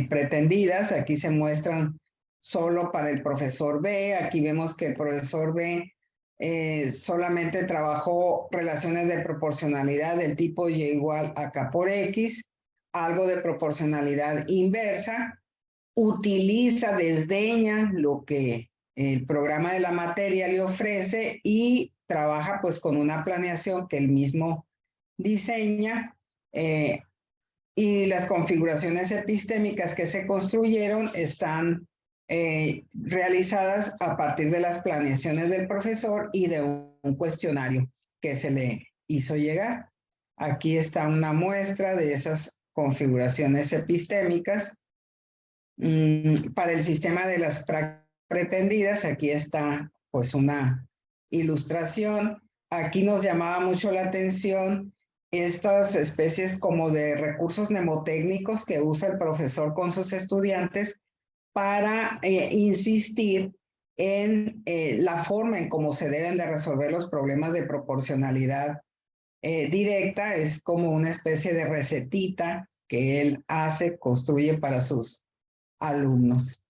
pretendidas. Aquí se muestran solo para el profesor B. Aquí vemos que el profesor B solamente trabajó relaciones de proporcionalidad del tipo y igual a k por x, algo de proporcionalidad inversa, desdeña lo que el programa de la materia le ofrece y trabaja pues con una planeación que él mismo diseña, y las configuraciones epistémicas que se construyeron están realizadas a partir de las planeaciones del profesor y de un cuestionario que se le hizo llegar. Aquí está una muestra de esas configuraciones epistémicas. Para el sistema de las prácticas pretendidas, aquí está pues una ilustración. Aquí nos llamaba mucho la atención estas especies como de recursos mnemotécnicos que usa el profesor con sus estudiantes para insistir en la forma en cómo se deben de resolver los problemas de proporcionalidad directa. Es como una especie de recetita que él construye para sus alumnos.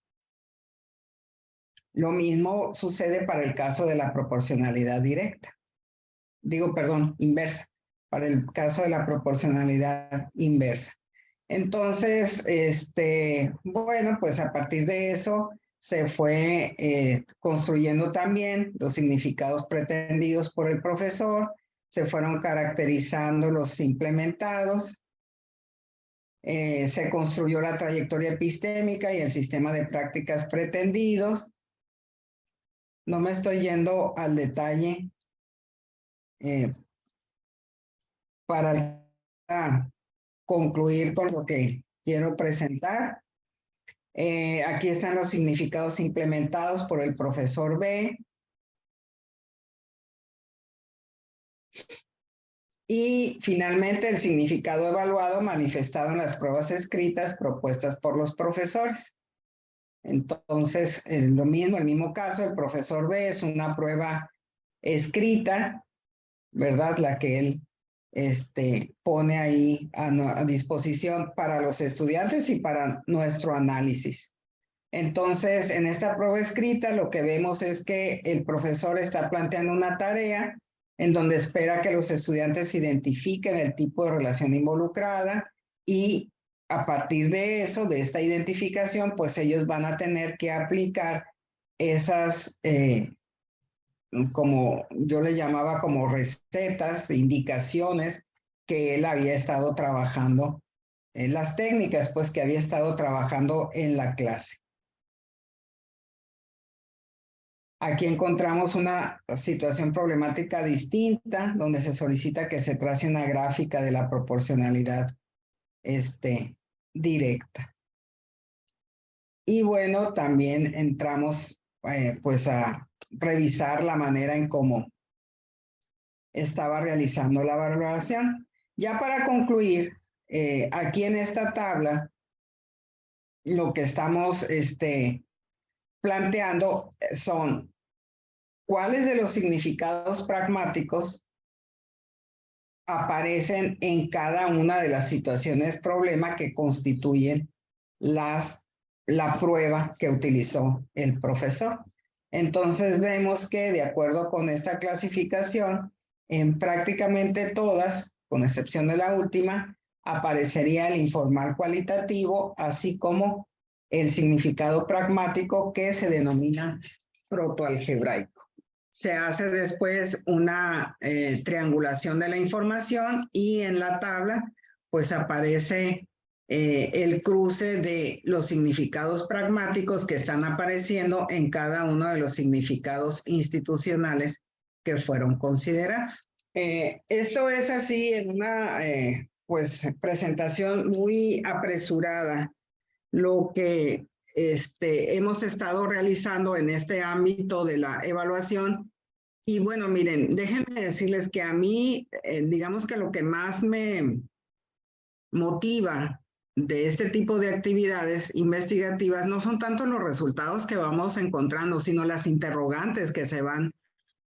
Lo mismo sucede para el caso de la proporcionalidad directa. Inversa. Para el caso de la proporcionalidad inversa. Entonces, bueno, pues a partir de eso se fue construyendo también los significados pretendidos por el profesor, se fueron caracterizando los implementados, se construyó la trayectoria epistémica y el sistema de prácticas pretendidos. No me estoy yendo al detalle para concluir con lo que quiero presentar. Aquí están los significados implementados por el profesor B. Y finalmente el significado evaluado manifestado en las pruebas escritas propuestas por los profesores. Entonces, lo mismo, el mismo caso, el profesor B es una prueba escrita, ¿verdad? La que él pone ahí a disposición para los estudiantes y para nuestro análisis. Entonces, en esta prueba escrita lo que vemos es que el profesor está planteando una tarea en donde espera que los estudiantes identifiquen el tipo de relación involucrada y a partir de eso, de esta identificación, pues ellos van a tener que aplicar esas, como yo les llamaba como recetas, indicaciones que él había estado trabajando, las técnicas pues que había estado trabajando en la clase. Aquí encontramos una situación problemática distinta, donde se solicita que se trace una gráfica de la proporcionalidad directa. Y bueno, también entramos pues a revisar la manera en cómo estaba realizando la valoración. Ya para concluir, aquí en esta tabla, lo que estamos planteando son cuáles de los significados pragmáticos aparecen en cada una de las situaciones problema que constituyen la prueba que utilizó el profesor. Entonces vemos que de acuerdo con esta clasificación, en prácticamente todas, con excepción de la última, aparecería el informal cualitativo, así como el significado pragmático que se denomina protoalgebraico. Se hace después una triangulación de la información y en la tabla pues aparece el cruce de los significados pragmáticos que están apareciendo en cada uno de los significados institucionales que fueron considerados. Esto es así en una pues presentación muy apresurada, lo que hemos estado realizando en este ámbito de la evaluación. Y bueno, miren, déjenme decirles que a mí, digamos que lo que más me motiva de este tipo de actividades investigativas no son tanto los resultados que vamos encontrando, sino las interrogantes que se van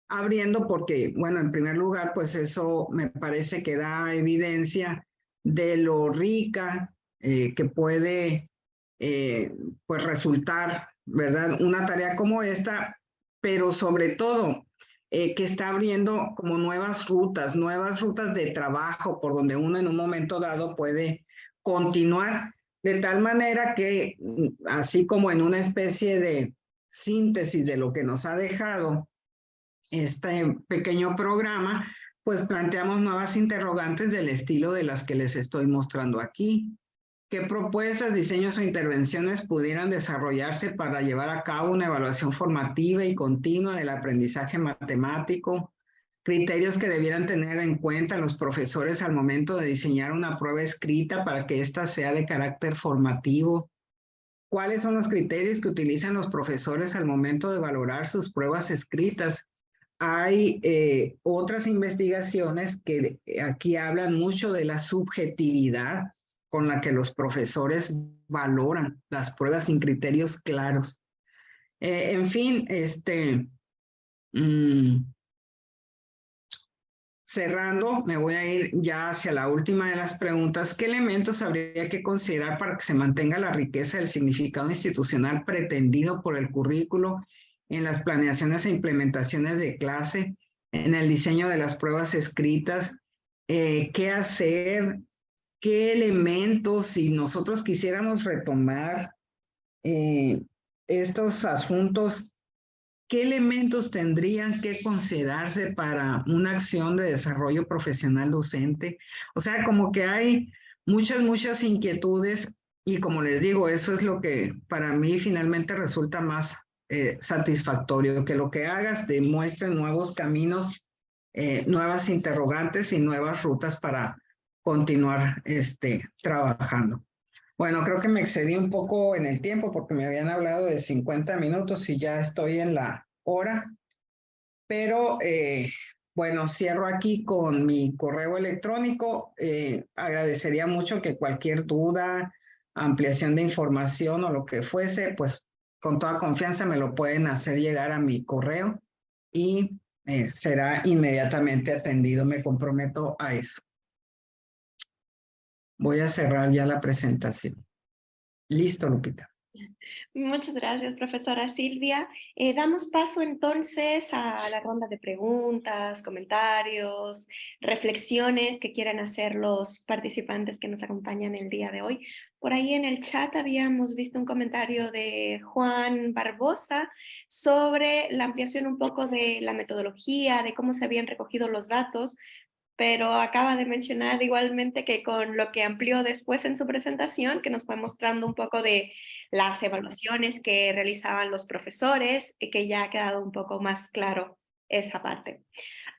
abriendo, porque, bueno, en primer lugar, pues eso me parece que da evidencia de lo rica que puede pues resultar, ¿verdad? Una tarea como esta, pero sobre todo que está abriendo como nuevas rutas de trabajo por donde uno en un momento dado puede continuar, de tal manera que, así como en una especie de síntesis de lo que nos ha dejado este pequeño programa, pues planteamos nuevas interrogantes del estilo de las que les estoy mostrando aquí. ¿Qué propuestas, diseños o intervenciones pudieran desarrollarse para llevar a cabo una evaluación formativa y continua del aprendizaje matemático, criterios que debieran tener en cuenta los profesores al momento de diseñar una prueba escrita para que ésta sea de carácter formativo. ¿Cuáles son los criterios que utilizan los profesores al momento de valorar sus pruebas escritas? Hay otras investigaciones que aquí hablan mucho de la subjetividad con la que los profesores valoran las pruebas sin criterios claros. En fin, cerrando, me voy a ir ya hacia la última de las preguntas. ¿Qué elementos habría que considerar para que se mantenga la riqueza del significado institucional pretendido por el currículo en las planeaciones e implementaciones de clase, en el diseño de las pruebas escritas? ¿Qué hacer? ¿Qué elementos, si nosotros quisiéramos retomar estos asuntos, qué elementos tendrían que considerarse para una acción de desarrollo profesional docente? O sea, como que hay muchas inquietudes y como les digo, eso es lo que para mí finalmente resulta más satisfactorio, que lo que hagas demuestre nuevos caminos, nuevas interrogantes y nuevas rutas para continuar trabajando. Bueno, creo que me excedí un poco en el tiempo porque me habían hablado de 50 minutos y ya estoy en la hora, pero bueno, cierro aquí con mi correo electrónico. Agradecería mucho que cualquier duda, ampliación de información o lo que fuese, pues con toda confianza me lo pueden hacer llegar a mi correo y será inmediatamente atendido. Me comprometo a eso. Voy a cerrar ya la presentación. Listo, Lupita. Muchas gracias, profesora Silvia. Damos paso entonces a la ronda de preguntas, comentarios, reflexiones que quieran hacer los participantes que nos acompañan el día de hoy. Por ahí en el chat habíamos visto un comentario de Juan Barbosa sobre la ampliación un poco de la metodología, de cómo se habían recogido los datos, pero acaba de mencionar igualmente que con lo que amplió después en su presentación, que nos fue mostrando un poco de las evaluaciones que realizaban los profesores, y que ya ha quedado un poco más claro esa parte.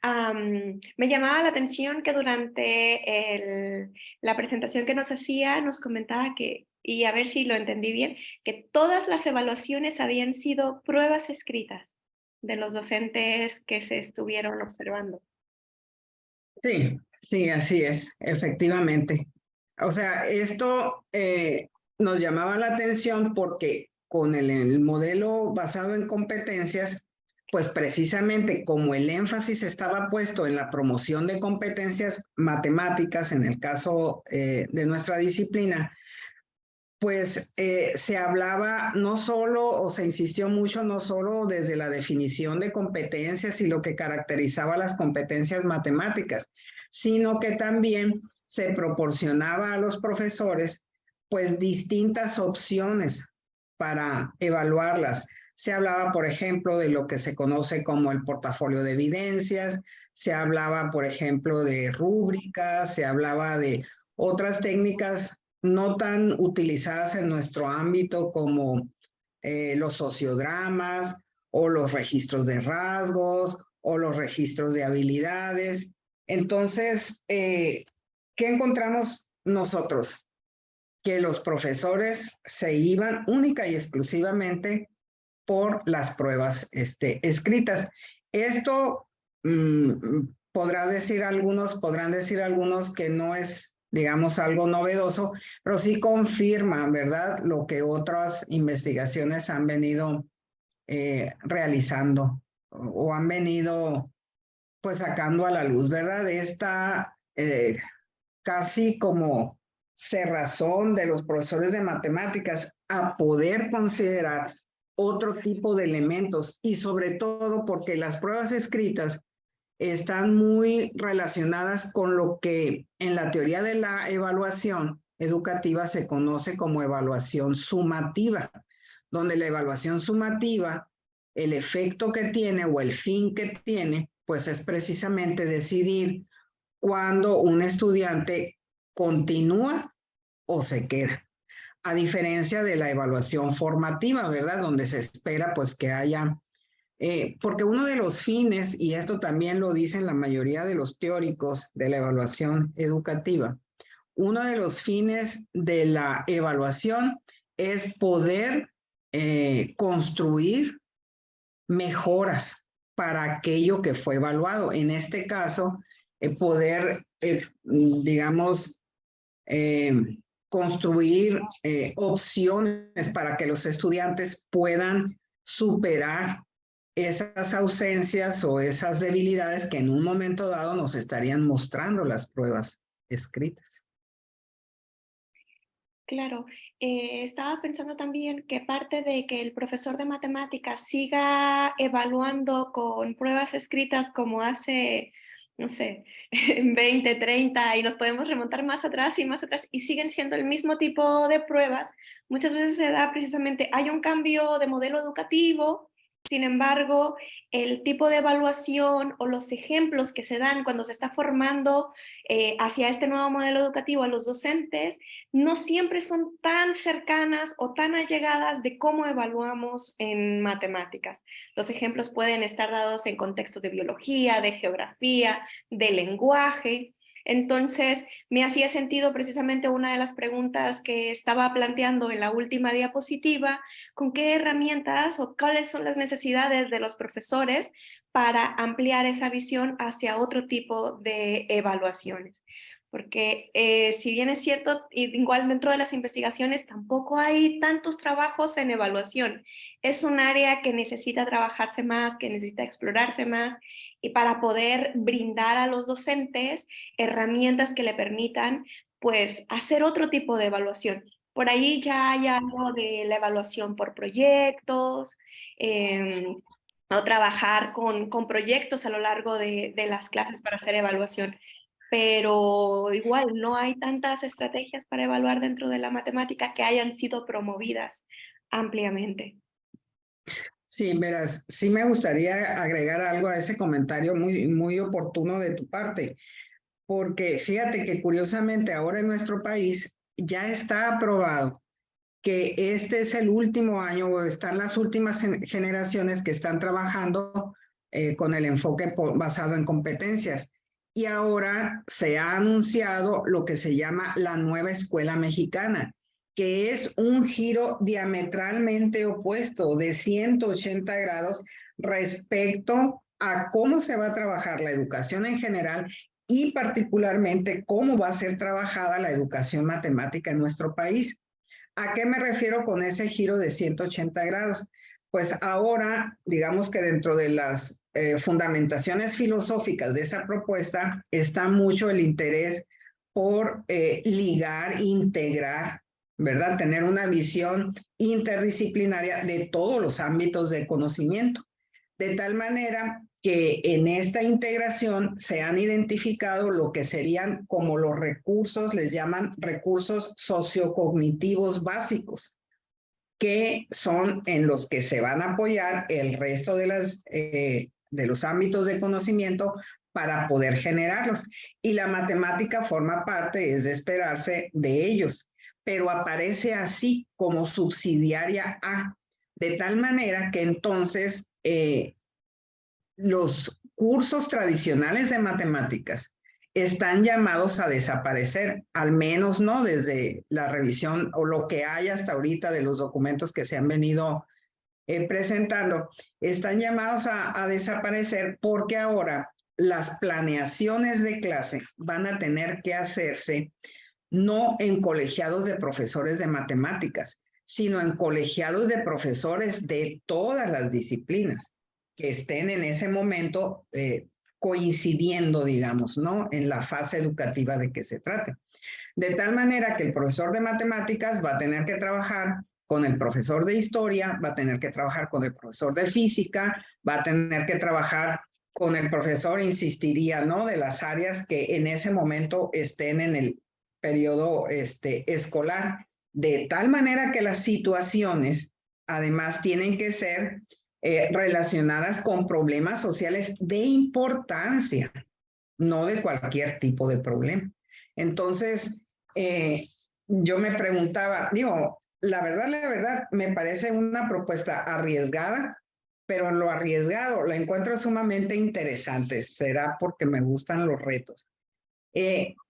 Me llamaba la atención que durante la presentación que nos hacía nos comentaba que, y a ver si lo entendí bien, que todas las evaluaciones habían sido pruebas escritas de los docentes que se estuvieron observando. Sí, así es, efectivamente. O sea, esto nos llamaba la atención porque con el modelo basado en competencias, pues precisamente como el énfasis estaba puesto en la promoción de competencias matemáticas, en el caso de nuestra disciplina, pues se hablaba no solo, o se insistió mucho, no solo desde la definición de competencias y lo que caracterizaba las competencias matemáticas, sino que también se proporcionaba a los profesores pues distintas opciones para evaluarlas. Se hablaba, por ejemplo, de lo que se conoce como el portafolio de evidencias, se hablaba, por ejemplo, de rúbricas, se hablaba de otras técnicas no tan utilizadas en nuestro ámbito como los sociodramas o los registros de rasgos o los registros de habilidades. Entonces, ¿qué encontramos nosotros? Que los profesores se iban única y exclusivamente por las pruebas escritas. Esto podrán decir algunos que no es, digamos, algo novedoso, pero sí confirma, ¿verdad?, lo que otras investigaciones han venido realizando o han venido pues sacando a la luz, ¿verdad? Esta casi como cerrazón de los profesores de matemáticas a poder considerar otro tipo de elementos y sobre todo porque las pruebas escritas están muy relacionadas con lo que en la teoría de la evaluación educativa se conoce como evaluación sumativa, donde la evaluación sumativa, el efecto que tiene o el fin que tiene, pues es precisamente decidir cuándo un estudiante continúa o se queda. A diferencia de la evaluación formativa, ¿verdad? Donde se espera pues que haya Porque uno de los fines, y esto también lo dicen la mayoría de los teóricos de la evaluación educativa, uno de los fines de la evaluación es poder construir mejoras para aquello que fue evaluado. En este caso, poder, digamos, construir opciones para que los estudiantes puedan superar esas ausencias o esas debilidades que en un momento dado nos estarían mostrando las pruebas escritas. Claro, estaba pensando también que parte de que el profesor de matemáticas siga evaluando con pruebas escritas como hace, no sé, 20, 30, y nos podemos remontar más atrás, y siguen siendo el mismo tipo de pruebas, muchas veces se da precisamente, hay un cambio de modelo educativo, sin embargo, el tipo de evaluación o los ejemplos que se dan cuando se está formando hacia este nuevo modelo educativo a los docentes, no siempre son tan cercanas o tan allegadas de cómo evaluamos en matemáticas. Los ejemplos pueden estar dados en contextos de biología, de geografía, de lenguaje. Entonces, me hacía sentido precisamente una de las preguntas que estaba planteando en la última diapositiva, con qué herramientas o cuáles son las necesidades de los profesores para ampliar esa visión hacia otro tipo de evaluaciones. Porque si bien es cierto, igual dentro de las investigaciones tampoco hay tantos trabajos en evaluación. Es un área que necesita trabajarse más, que necesita explorarse más, y para poder brindar a los docentes herramientas que le permitan pues hacer otro tipo de evaluación. Por ahí ya hay algo de la evaluación por proyectos, o trabajar con proyectos a lo largo de las clases para hacer evaluación, pero igual no hay tantas estrategias para evaluar dentro de la matemática que hayan sido promovidas ampliamente. Sí, verás, sí me gustaría agregar algo a ese comentario muy oportuno de tu parte, porque fíjate que curiosamente ahora en nuestro país ya está aprobado que este es el último año o están las últimas generaciones que están trabajando con el enfoque basado en competencias. Y ahora se ha anunciado lo que se llama la nueva escuela mexicana, que es un giro diametralmente opuesto de 180 grados respecto a cómo se va a trabajar la educación en general y particularmente cómo va a ser trabajada la educación matemática en nuestro país. ¿A qué me refiero con ese giro de 180 grados? Pues ahora, digamos que dentro de las fundamentaciones filosóficas de esa propuesta está mucho el interés por ligar, integrar, ¿verdad? Tener una visión interdisciplinaria de todos los ámbitos de conocimiento, de tal manera que en esta integración se han identificado lo que serían como los recursos, les llaman recursos sociocognitivos básicos, que son en los que se van a apoyar el resto de los ámbitos de conocimiento para poder generarlos. Y la matemática forma parte, es de esperarse, de ellos, pero aparece así como subsidiaria a, de tal manera que entonces los cursos tradicionales de matemáticas están llamados a desaparecer, al menos no desde la revisión o lo que hay hasta ahorita de los documentos que se han venido presentando, están llamados a desaparecer porque ahora las planeaciones de clase van a tener que hacerse no en colegiados de profesores de matemáticas, sino en colegiados de profesores de todas las disciplinas que estén en ese momento coincidiendo, digamos, ¿no? En la fase educativa de que se trate. De tal manera que el profesor de matemáticas va a tener que trabajar con el profesor de historia, va a tener que trabajar con el profesor de física, va a tener que trabajar con el profesor, insistiría, ¿no? De las áreas que en ese momento estén en el periodo escolar, de tal manera que las situaciones además tienen que ser relacionadas con problemas sociales de importancia, no de cualquier tipo de problema. Entonces, yo me preguntaba, digo, la verdad, me parece una propuesta arriesgada, pero lo arriesgado lo encuentro sumamente interesante. Será porque me gustan los retos.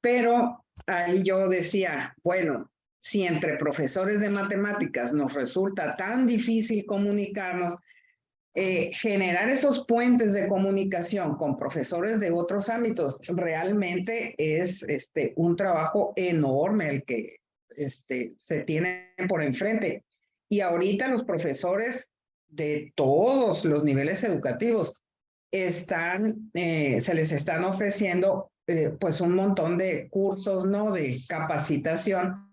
Pero ahí yo decía, bueno, si entre profesores de matemáticas nos resulta tan difícil comunicarnos, generar esos puentes de comunicación con profesores de otros ámbitos realmente es un trabajo enorme el que se tiene por enfrente. Y ahorita los profesores de todos los niveles educativos se les están ofreciendo pues un montón de cursos, ¿no? De capacitación,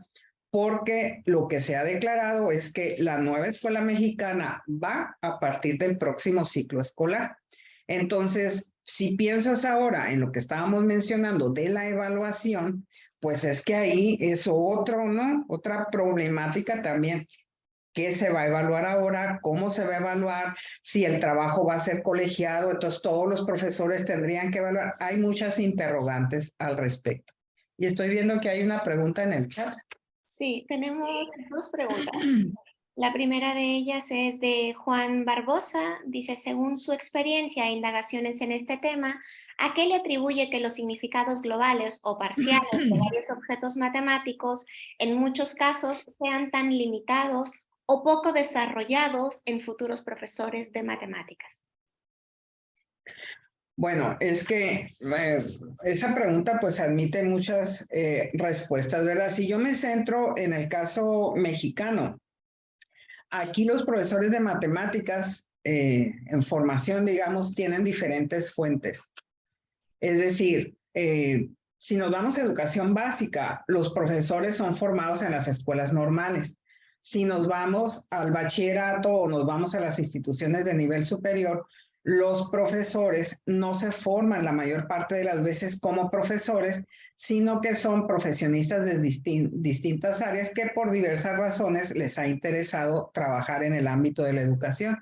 porque lo que se ha declarado es que la nueva escuela mexicana va a partir del próximo ciclo escolar. Entonces, si piensas ahora en lo que estábamos mencionando de la evaluación, pues es que ahí es otro, ¿no? Otra problemática también. ¿Qué se va a evaluar ahora? ¿Cómo se va a evaluar? Si el trabajo va a ser colegiado, entonces todos los profesores tendrían que evaluar. Hay muchas interrogantes al respecto. Y estoy viendo que hay una pregunta en el chat. Sí, tenemos dos preguntas. La primera de ellas es de Juan Barbosa. Dice, según su experiencia e indagaciones en este tema, ¿a qué le atribuye que los significados globales o parciales de varios objetos matemáticos en muchos casos sean tan limitados o poco desarrollados en futuros profesores de matemáticas? Bueno, es que esa pregunta pues admite muchas respuestas, ¿verdad? Si yo me centro en el caso mexicano, aquí los profesores de matemáticas en formación, digamos, tienen diferentes fuentes. Es decir, si nos vamos a educación básica, los profesores son formados en las escuelas normales. Si nos vamos al bachillerato o nos vamos a las instituciones de nivel superior, los profesores no se forman la mayor parte de las veces como profesores, sino que son profesionistas de distintas áreas que por diversas razones les ha interesado trabajar en el ámbito de la educación.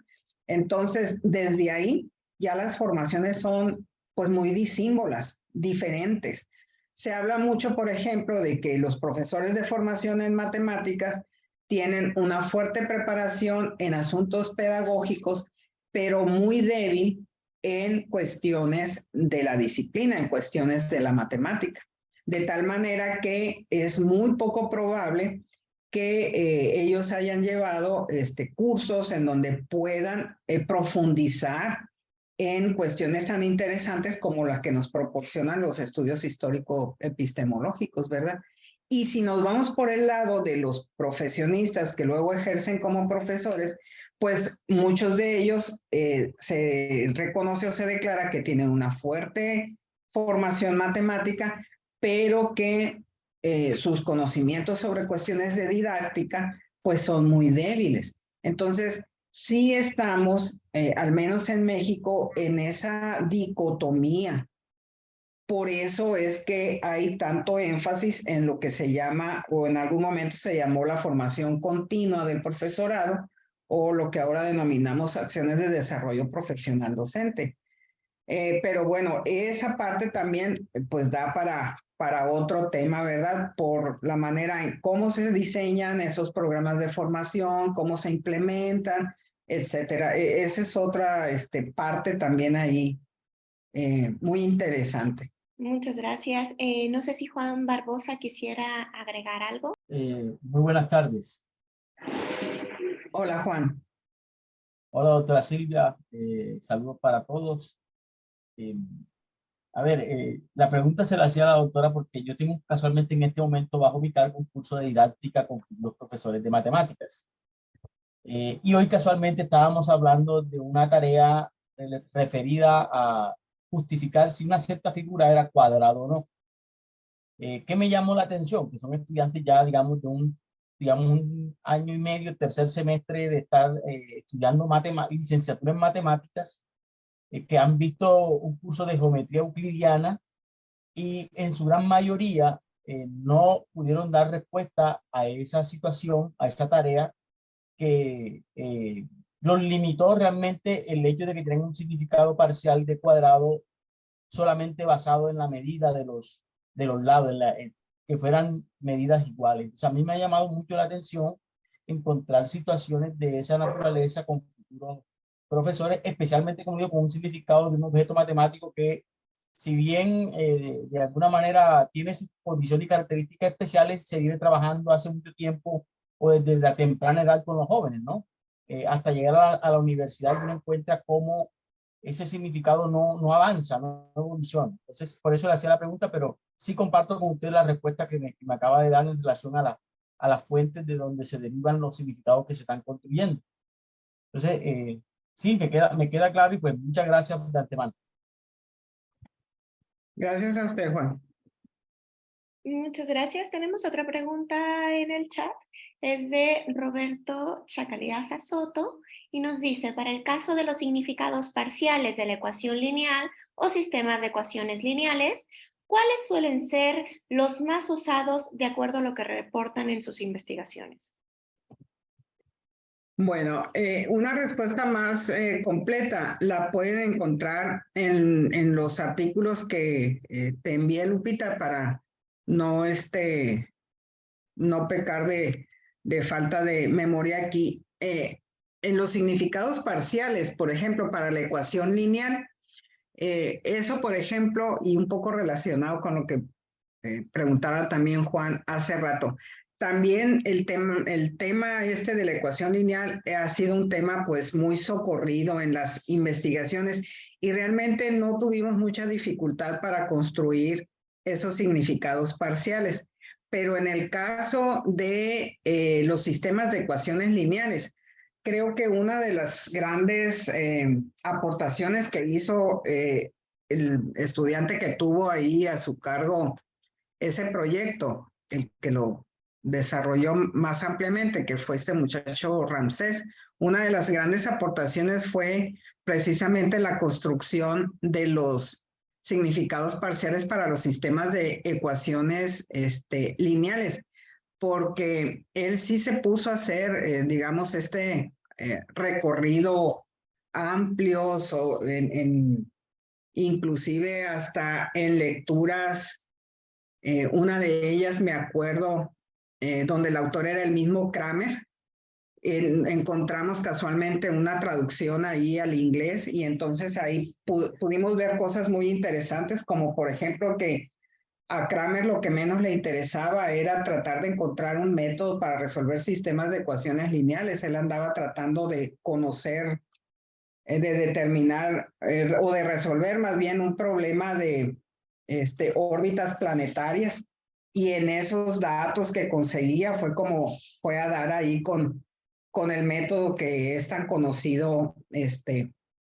Entonces, desde ahí ya las formaciones son pues muy disímbolas, diferentes. Se habla mucho, por ejemplo, de que los profesores de formación en matemáticas tienen una fuerte preparación en asuntos pedagógicos, pero muy débil en cuestiones de la disciplina, en cuestiones de la matemática. De tal manera que es muy poco probable que ellos hayan llevado cursos en donde puedan profundizar en cuestiones tan interesantes como las que nos proporcionan los estudios histórico-epistemológicos, ¿verdad? Y si nos vamos por el lado de los profesionistas que luego ejercen como profesores, pues muchos de ellos se reconoce o se declara que tienen una fuerte formación matemática, pero que sus conocimientos sobre cuestiones de didáctica pues son muy débiles. Entonces, sí estamos, al menos en México, en esa dicotomía. Por eso es que hay tanto énfasis en lo que se llama, o en algún momento se llamó la formación continua del profesorado, o lo que ahora denominamos acciones de desarrollo profesional docente. Pero bueno, esa parte también pues da para otro tema, ¿verdad? Por la manera en cómo se diseñan esos programas de formación, cómo se implementan, etcétera. Esa es otra parte también ahí muy interesante. Muchas gracias. No sé si Juan Barbosa quisiera agregar algo. Muy buenas tardes. Hola, Juan. Hola, doctora Silvia. Saludos para todos. Eh, la pregunta se la hacía a la doctora porque yo tengo casualmente en este momento bajo mi cargo un curso de didáctica con los profesores de matemáticas. Y hoy casualmente estábamos hablando de una tarea referida a justificar si una cierta figura era cuadrada o no. ¿Qué me llamó la atención? Que son estudiantes ya, digamos, digamos, un año y medio, tercer semestre de estar estudiando licenciatura en matemáticas, que han visto un curso de geometría euclidiana y en su gran mayoría no pudieron dar respuesta a esa situación, a esa tarea que los limitó realmente el hecho de que tienen un significado parcial de cuadrado solamente basado en la medida de los lados, que fueran medidas iguales. O sea, a mí me ha llamado mucho la atención encontrar situaciones de esa naturaleza con futuros profesores, especialmente, como digo, con un significado de un objeto matemático que, si bien de alguna manera tiene sus condiciones y características especiales, se viene trabajando hace mucho tiempo o desde la temprana edad con los jóvenes, ¿no? Hasta llegar a la universidad uno encuentra cómo ese significado no avanza, no evoluciona. Entonces, por eso le hacía la pregunta, pero sí comparto con usted la respuesta que me acaba de dar en relación a las fuentes de donde se derivan los significados que se están construyendo. Entonces, sí, me queda claro y pues muchas gracias de antemano. Gracias a usted, Juan. Muchas gracias. Tenemos otra pregunta en el chat. Es de Roberto Chacaliaza Soto y nos dice, para el caso de los significados parciales de la ecuación lineal o sistemas de ecuaciones lineales, ¿cuáles suelen ser los más usados de acuerdo a lo que reportan en sus investigaciones? Bueno, una respuesta más completa la pueden encontrar en los artículos que te envié, Lupita, para no, no pecar de falta de memoria aquí. En los significados parciales, por ejemplo, para la ecuación lineal, eso, por ejemplo, y un poco relacionado con lo que preguntaba también Juan hace rato. También el tema este de la ecuación lineal ha sido un tema pues muy socorrido en las investigaciones y realmente no tuvimos mucha dificultad para construir esos significados parciales. Pero en el caso de los sistemas de ecuaciones lineales, creo que una de las grandes aportaciones que hizo el estudiante que tuvo ahí a su cargo ese proyecto, el que lo desarrolló más ampliamente, que fue este muchacho Ramsés, una de las grandes aportaciones fue precisamente la construcción de los significados parciales para los sistemas de ecuaciones lineales, porque él sí se puso a hacer, digamos, recorrido amplio, inclusive hasta en lecturas. Una de ellas me acuerdo, donde el autor era el mismo Kramer. Encontramos casualmente una traducción ahí al inglés y entonces ahí pudimos ver cosas muy interesantes, como por ejemplo que a Kramer lo que menos le interesaba era tratar de encontrar un método para resolver sistemas de ecuaciones lineales. Él andaba tratando de conocer, de determinar o de resolver más bien un problema de órbitas planetarias, y en esos datos que conseguía fue a dar ahí con el método que es tan conocido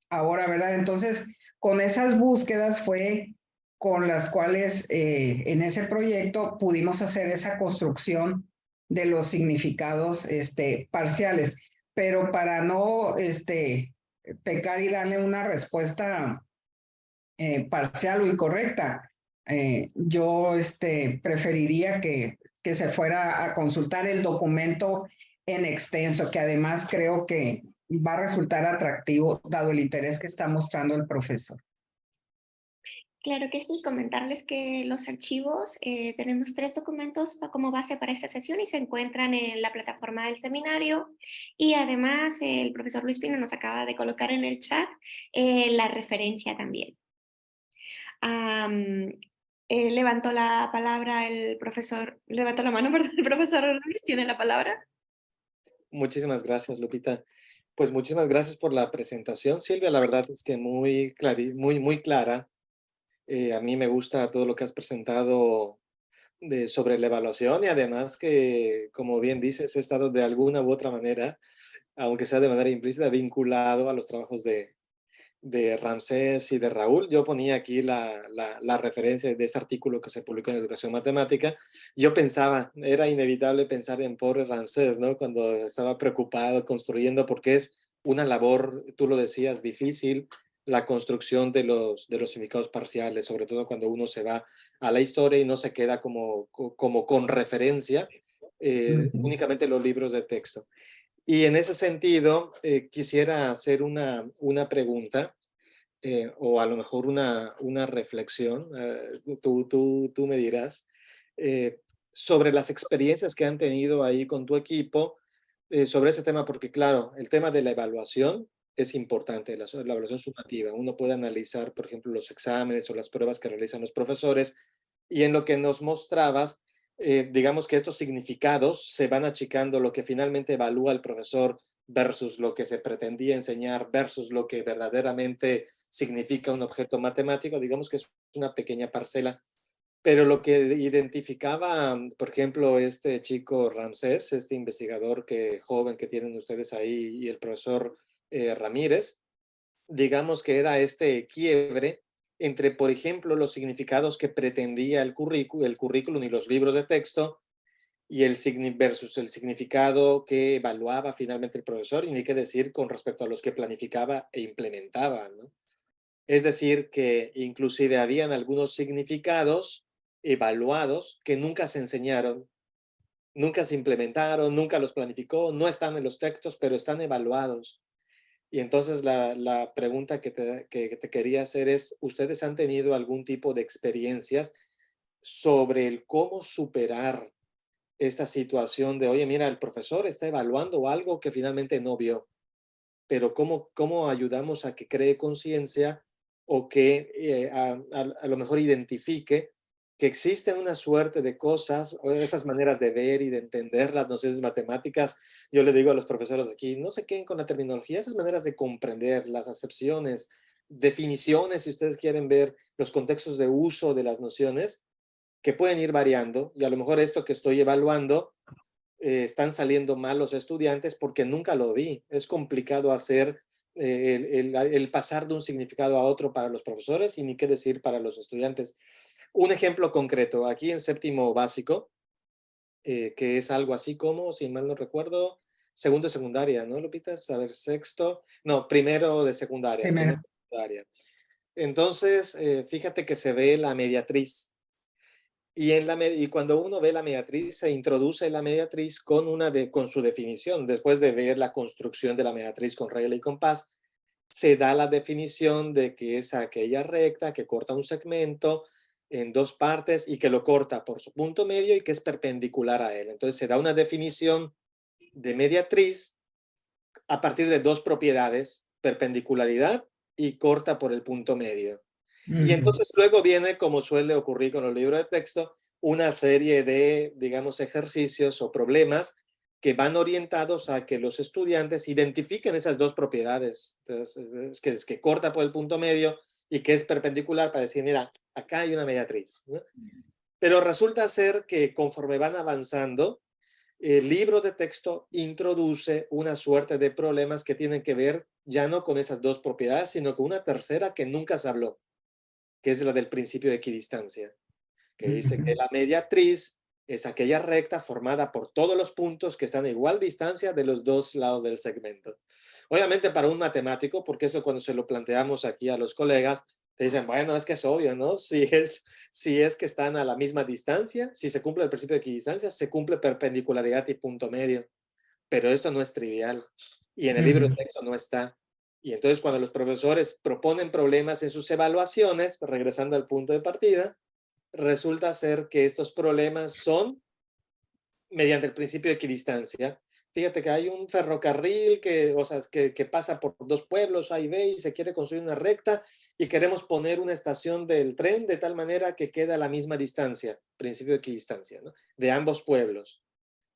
ahora, ¿verdad? Entonces, con esas búsquedas fue con las cuales en ese proyecto pudimos hacer esa construcción de los significados parciales, pero para no pecar y darle una respuesta parcial o incorrecta, yo preferiría que se fuera a consultar el documento en extenso, que además creo que va a resultar atractivo dado el interés que está mostrando el profesor. Claro que sí, comentarles que los archivos, tenemos 3 documentos como base para esta sesión y se encuentran en la plataforma del seminario. Y además el profesor Luis Pino nos acaba de colocar en el chat la referencia también. Levantó la palabra el profesor, levantó la mano, perdón, el profesor Luis, ¿tiene la palabra? Muchísimas gracias, Lupita. Pues muchísimas gracias por la presentación, Silvia. La verdad es que muy clara. A mí me gusta todo lo que has presentado sobre la evaluación y además que, como bien dices, he estado de alguna u otra manera, aunque sea de manera implícita, vinculado a los trabajos de Ramsés y de Raúl. Yo ponía aquí la referencia de ese artículo que se publicó en Educación Matemática. Yo pensaba, era inevitable pensar en pobre Ramsés, ¿no? Cuando estaba preocupado construyendo, porque es una labor, tú lo decías, difícil, la construcción de los significados parciales, sobre todo cuando uno se va a la historia y no se queda como con referencia únicamente los libros de texto. Y en ese sentido, quisiera hacer una pregunta o a lo mejor una reflexión, tú me dirás, sobre las experiencias que han tenido ahí con tu equipo sobre ese tema, porque claro, el tema de la evaluación es importante, la evaluación sumativa. Uno puede analizar, por ejemplo, los exámenes o las pruebas que realizan los profesores, y en lo que nos mostrabas, digamos que estos significados se van achicando lo que finalmente evalúa el profesor versus lo que se pretendía enseñar versus lo que verdaderamente significa un objeto matemático. Digamos que es una pequeña parcela, pero lo que identificaba, por ejemplo, este chico Ramsés, este investigador joven que tienen ustedes ahí, y el profesor Ramírez, digamos que era este quiebre entre, por ejemplo, los significados que pretendía el currículum y los libros de texto, y versus el significado que evaluaba finalmente el profesor, y ni qué decir con respecto a los que planificaba e implementaba, ¿no? Es decir, que inclusive habían algunos significados evaluados que nunca se enseñaron, nunca se implementaron, nunca los planificó, no están en los textos, pero están evaluados. Y entonces la pregunta que te quería hacer es, ¿ustedes han tenido algún tipo de experiencias sobre el cómo superar esta situación de, oye, mira, el profesor está evaluando algo que finalmente no vio, pero cómo ayudamos a que cree conciencia o que a lo mejor identifique que existe una suerte de cosas o esas maneras de ver y de entender las nociones matemáticas? Yo le digo a los profesores aquí, no se queden con la terminología, esas maneras de comprender las acepciones, definiciones, si ustedes quieren ver los contextos de uso de las nociones, que pueden ir variando, y a lo mejor esto que estoy evaluando están saliendo mal los estudiantes porque nunca lo vi. Es complicado hacer el pasar de un significado a otro para los profesores, y ni qué decir para los estudiantes. Un ejemplo concreto, aquí en séptimo básico, que es algo así como, si mal no recuerdo, segundo de secundaria, ¿no, Lupita? A ver, sexto, no, primero de secundaria, primero Primero. de secundaria. Entonces, fíjate que se ve la mediatriz. Y cuando uno ve la mediatriz, se introduce la mediatriz con su definición. Después de ver la construcción de la mediatriz con regla y compás, se da la definición de que es aquella recta que corta un segmento en dos partes y que lo corta por su punto medio y que es perpendicular a él. Entonces se da una definición de mediatriz a partir de dos propiedades: perpendicularidad y corta por el punto medio. Y entonces luego viene, como suele ocurrir con los libros de texto, una serie de, digamos, ejercicios o problemas que van orientados a que los estudiantes identifiquen esas dos propiedades. Entonces, es que corta por el punto medio y que es perpendicular, para decir, mira, acá hay una mediatriz, ¿no? Pero resulta ser que conforme van avanzando, el libro de texto introduce una suerte de problemas que tienen que ver ya no con esas dos propiedades, sino con una tercera que nunca se habló, que es la del principio de equidistancia, que dice que la mediatriz es aquella recta formada por todos los puntos que están a igual distancia de los dos lados del segmento. Obviamente para un matemático, porque eso cuando se lo planteamos aquí a los colegas, te dicen, bueno, es que es obvio, ¿no? Si es que están a la misma distancia, si se cumple el principio de equidistancia, se cumple perpendicularidad y punto medio. Pero esto no es trivial, y en el libro de texto no está. Y entonces cuando los profesores proponen problemas en sus evaluaciones, regresando al punto de partida, resulta ser que estos problemas son mediante el principio de equidistancia. Fíjate que hay un ferrocarril que pasa por dos pueblos, A y B, y se quiere construir una recta, y queremos poner una estación del tren de tal manera que quede a la misma distancia, principio de equidistancia, ¿no?, de ambos pueblos.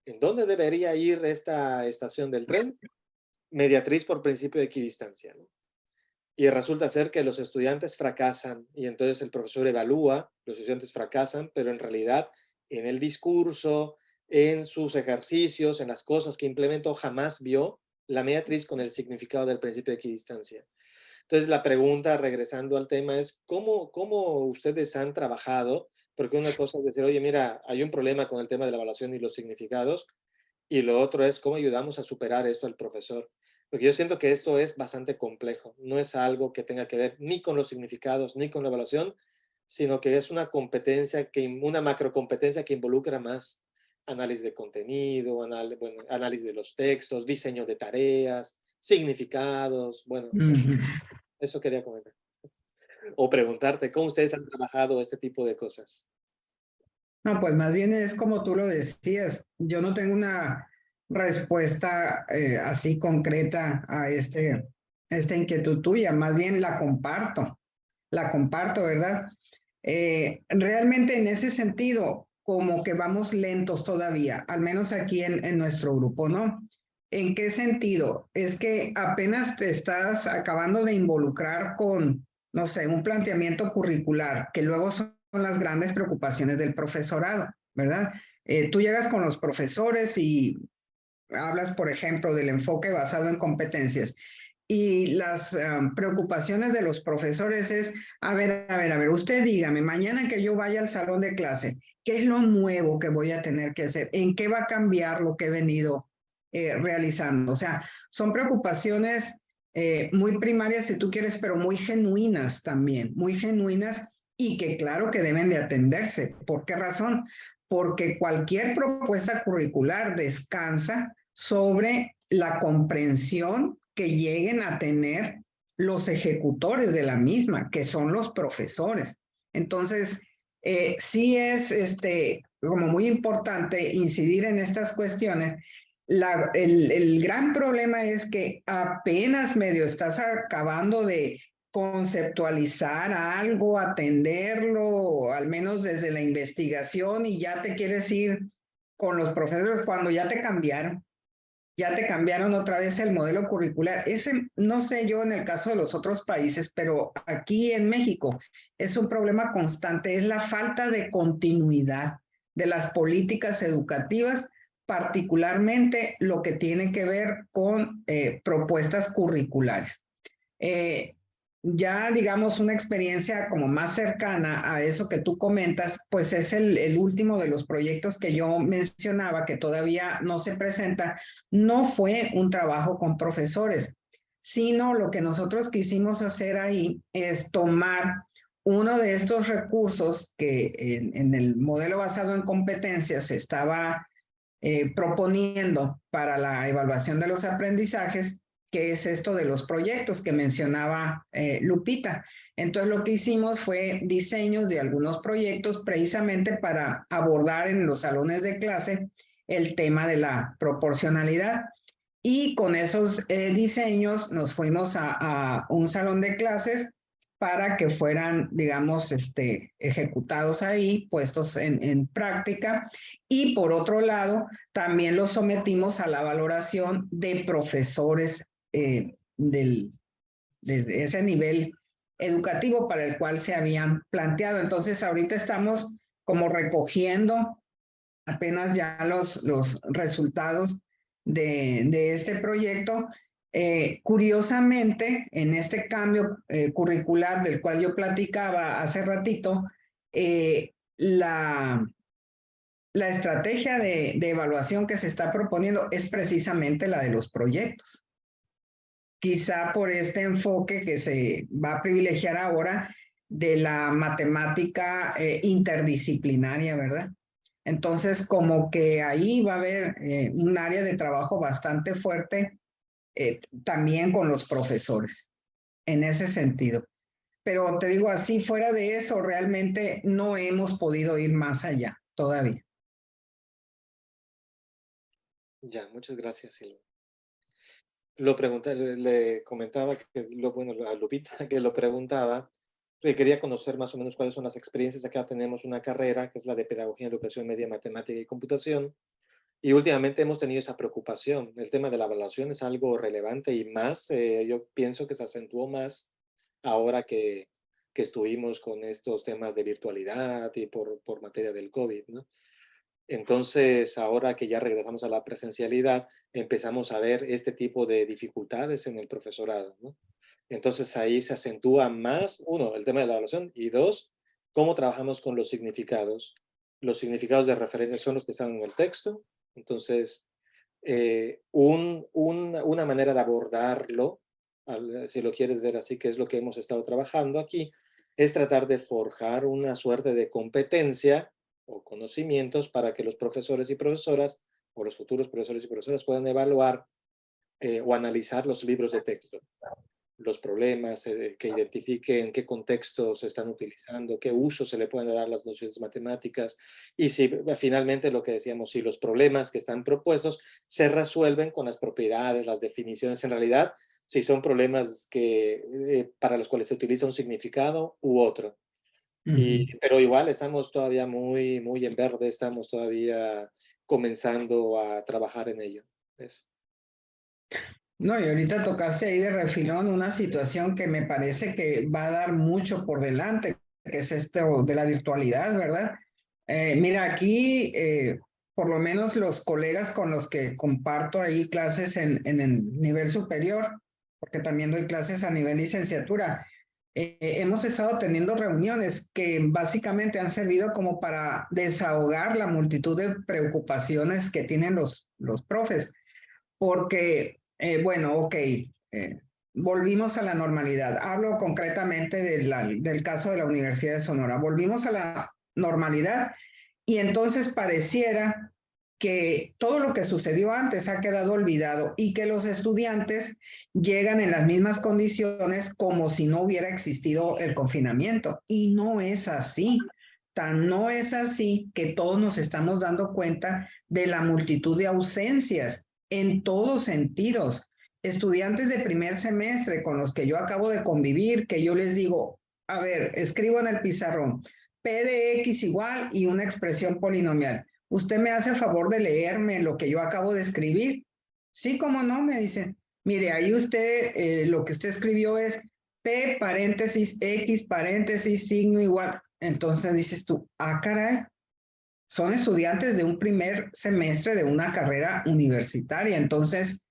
¿En dónde debería ir esta estación del tren? Mediatriz por principio de equidistancia, ¿no? Y resulta ser que los estudiantes fracasan, y entonces el profesor evalúa, los estudiantes fracasan, pero en realidad en el discurso, en sus ejercicios, en las cosas que implementó, jamás vio la mediatriz con el significado del principio de equidistancia. Entonces la pregunta, regresando al tema, es ¿cómo ustedes han trabajado? Porque una cosa es decir, oye, mira, hay un problema con el tema de la evaluación y los significados, y lo otro es cómo ayudamos a superar esto al profesor. Porque yo siento que esto es bastante complejo. No es algo que tenga que ver ni con los significados ni con la evaluación, sino que es una competencia, una macrocompetencia que involucra más análisis de contenido, análisis de los textos, diseño de tareas, significados. Bueno, eso quería comentar. O preguntarte, ¿cómo ustedes han trabajado este tipo de cosas? No, pues más bien es como tú lo decías. Yo no tengo una respuesta así concreta a este esta inquietud tuya, más bien la comparto, ¿verdad? Realmente en ese sentido, como que vamos lentos todavía, al menos aquí en nuestro grupo, ¿no? ¿En qué sentido? Es que apenas te estás acabando de involucrar con, no sé, un planteamiento curricular, que luego son las grandes preocupaciones del profesorado, ¿verdad? Tú llegas con los profesores y hablas, por ejemplo, del enfoque basado en competencias. Y las preocupaciones de los profesores es, a ver, usted dígame, mañana que yo vaya al salón de clase, ¿qué es lo nuevo que voy a tener que hacer? ¿En qué va a cambiar lo que he venido realizando? O sea, son preocupaciones muy primarias, si tú quieres, pero muy genuinas también, muy genuinas y que claro que deben de atenderse. ¿Por qué razón? Porque cualquier propuesta curricular descansa sobre la comprensión que lleguen a tener los ejecutores de la misma, que son los profesores. Entonces, sí es como muy importante incidir en estas cuestiones. El gran problema es que apenas medio estás acabando de conceptualizar algo, atenderlo, al menos desde la investigación, y ya te quieres ir con los profesores cuando ya te cambiaron otra vez el modelo curricular. Ese, no sé yo en el caso de los otros países, pero aquí en México es un problema constante, es la falta de continuidad de las políticas educativas, particularmente lo que tiene que ver con propuestas curriculares. Ya digamos una experiencia como más cercana a eso que tú comentas, pues es el último de los proyectos que yo mencionaba que todavía no se presenta. No fue un trabajo con profesores, sino lo que nosotros quisimos hacer ahí es tomar uno de estos recursos que en el modelo basado en competencias se estaba proponiendo para la evaluación de los aprendizajes, que es esto de los proyectos que mencionaba Lupita. Entonces lo que hicimos fue diseños de algunos proyectos precisamente para abordar en los salones de clase el tema de la proporcionalidad. Y con esos diseños nos fuimos a un salón de clases para que fueran, digamos, ejecutados ahí, puestos en práctica. Y por otro lado, también los sometimos a la valoración de profesores de ese nivel educativo para el cual se habían planteado. Entonces, ahorita estamos como recogiendo apenas ya los resultados de este proyecto. Curiosamente, en este cambio curricular del cual yo platicaba hace ratito, la estrategia de evaluación que se está proponiendo es precisamente la de los proyectos. Quizá por este enfoque que se va a privilegiar ahora de la matemática interdisciplinaria, ¿verdad? Entonces, como que ahí va a haber un área de trabajo bastante fuerte también con los profesores, en ese sentido. Pero te digo, así fuera de eso, realmente no hemos podido ir más allá todavía. Ya, muchas gracias, Silvia. Lo pregunté, le comentaba que bueno, a Lupita que lo preguntaba, que quería conocer más o menos cuáles son las experiencias. Acá tenemos una carrera que es la de Pedagogía, Educación Media, Matemática y Computación, y últimamente hemos tenido esa preocupación. El tema de la evaluación es algo relevante y más, yo pienso que se acentuó más ahora que estuvimos con estos temas de virtualidad y por materia del COVID, ¿no? Entonces, ahora que ya regresamos a la presencialidad, empezamos a ver este tipo de dificultades en el profesorado, ¿no? Entonces, ahí se acentúa más, uno, el tema de la evaluación, y dos, cómo trabajamos con los significados. Los significados de referencia son los que están en el texto. Entonces, una manera de abordarlo, si lo quieres ver así, que es lo que hemos estado trabajando aquí, es tratar de forjar una suerte de competencia o conocimientos para que los profesores y profesoras o los futuros profesores y profesoras puedan evaluar o analizar los libros de texto, los problemas, que identifiquen qué contextos se están utilizando, qué uso se le pueden dar a las nociones matemáticas, y si finalmente lo que decíamos, si los problemas que están propuestos se resuelven con las propiedades, las definiciones. En realidad si son problemas para los cuales se utiliza un significado u otro. Pero igual estamos todavía muy en verde, estamos todavía comenzando a trabajar en ello. Eso. No, y ahorita tocaste ahí de refilón una situación que me parece que va a dar mucho por delante, que es esto de la virtualidad, ¿verdad? Mira, aquí, por lo menos los colegas con los que comparto ahí clases en el nivel superior, porque también doy clases a nivel licenciatura, hemos estado teniendo reuniones que básicamente han servido como para desahogar la multitud de preocupaciones que tienen los profes, porque bueno, ok, volvimos a la normalidad. Hablo concretamente del caso de la Universidad de Sonora. Volvimos a la normalidad y entonces pareciera que todo lo que sucedió antes ha quedado olvidado y que los estudiantes llegan en las mismas condiciones como si no hubiera existido el confinamiento. Y no es así. Tan no es así que todos nos estamos dando cuenta de la multitud de ausencias en todos sentidos. Estudiantes de primer semestre con los que yo acabo de convivir, que yo les digo, a ver, escribo en el pizarrón, P de X igual y una expresión polinomial. ¿Usted me hace favor de leerme lo que yo acabo de escribir? Sí, cómo no, me dicen. Mire, ahí usted, lo que usted escribió es P paréntesis X paréntesis signo igual. Entonces dices tú, ah, caray, son estudiantes de un primer semestre de una carrera universitaria. Entonces,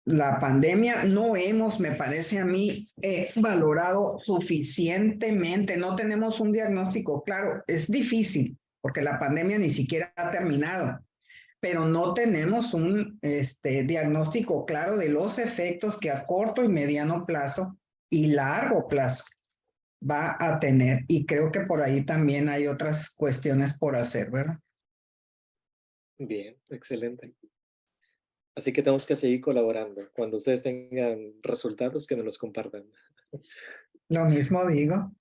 la pandemia no hemos, me parece a mí, valorado suficientemente. No tenemos un diagnóstico claro. Es difícil porque la pandemia ni siquiera ha terminado, pero no tenemos un diagnóstico claro de los efectos que a corto y mediano plazo y largo plazo va a tener. Y creo que por ahí también hay otras cuestiones por hacer, ¿verdad? Bien, excelente. Así que tenemos que seguir colaborando. Cuando ustedes tengan resultados, que nos los compartan. Lo mismo digo.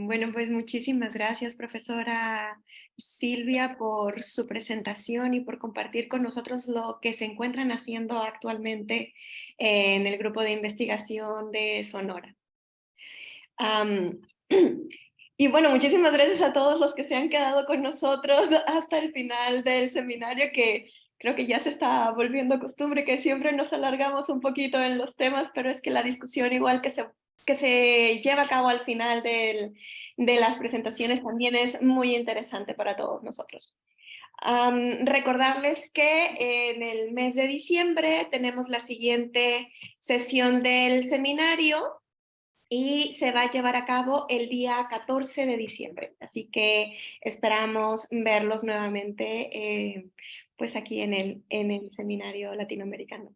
Bueno, pues muchísimas gracias, profesora Silvia, por su presentación y por compartir con nosotros lo que se encuentran haciendo actualmente en el grupo de investigación de Sonora. Y bueno, muchísimas gracias a todos los que se han quedado con nosotros hasta el final del seminario, que creo que ya se está volviendo costumbre que siempre nos alargamos un poquito en los temas, pero es que la discusión igual que se lleva a cabo al final de las presentaciones también es muy interesante para todos nosotros. Recordarles que en el mes de diciembre tenemos la siguiente sesión del seminario, y se va a llevar a cabo el día 14 de diciembre. Así que esperamos verlos nuevamente pues aquí en el seminario latinoamericano.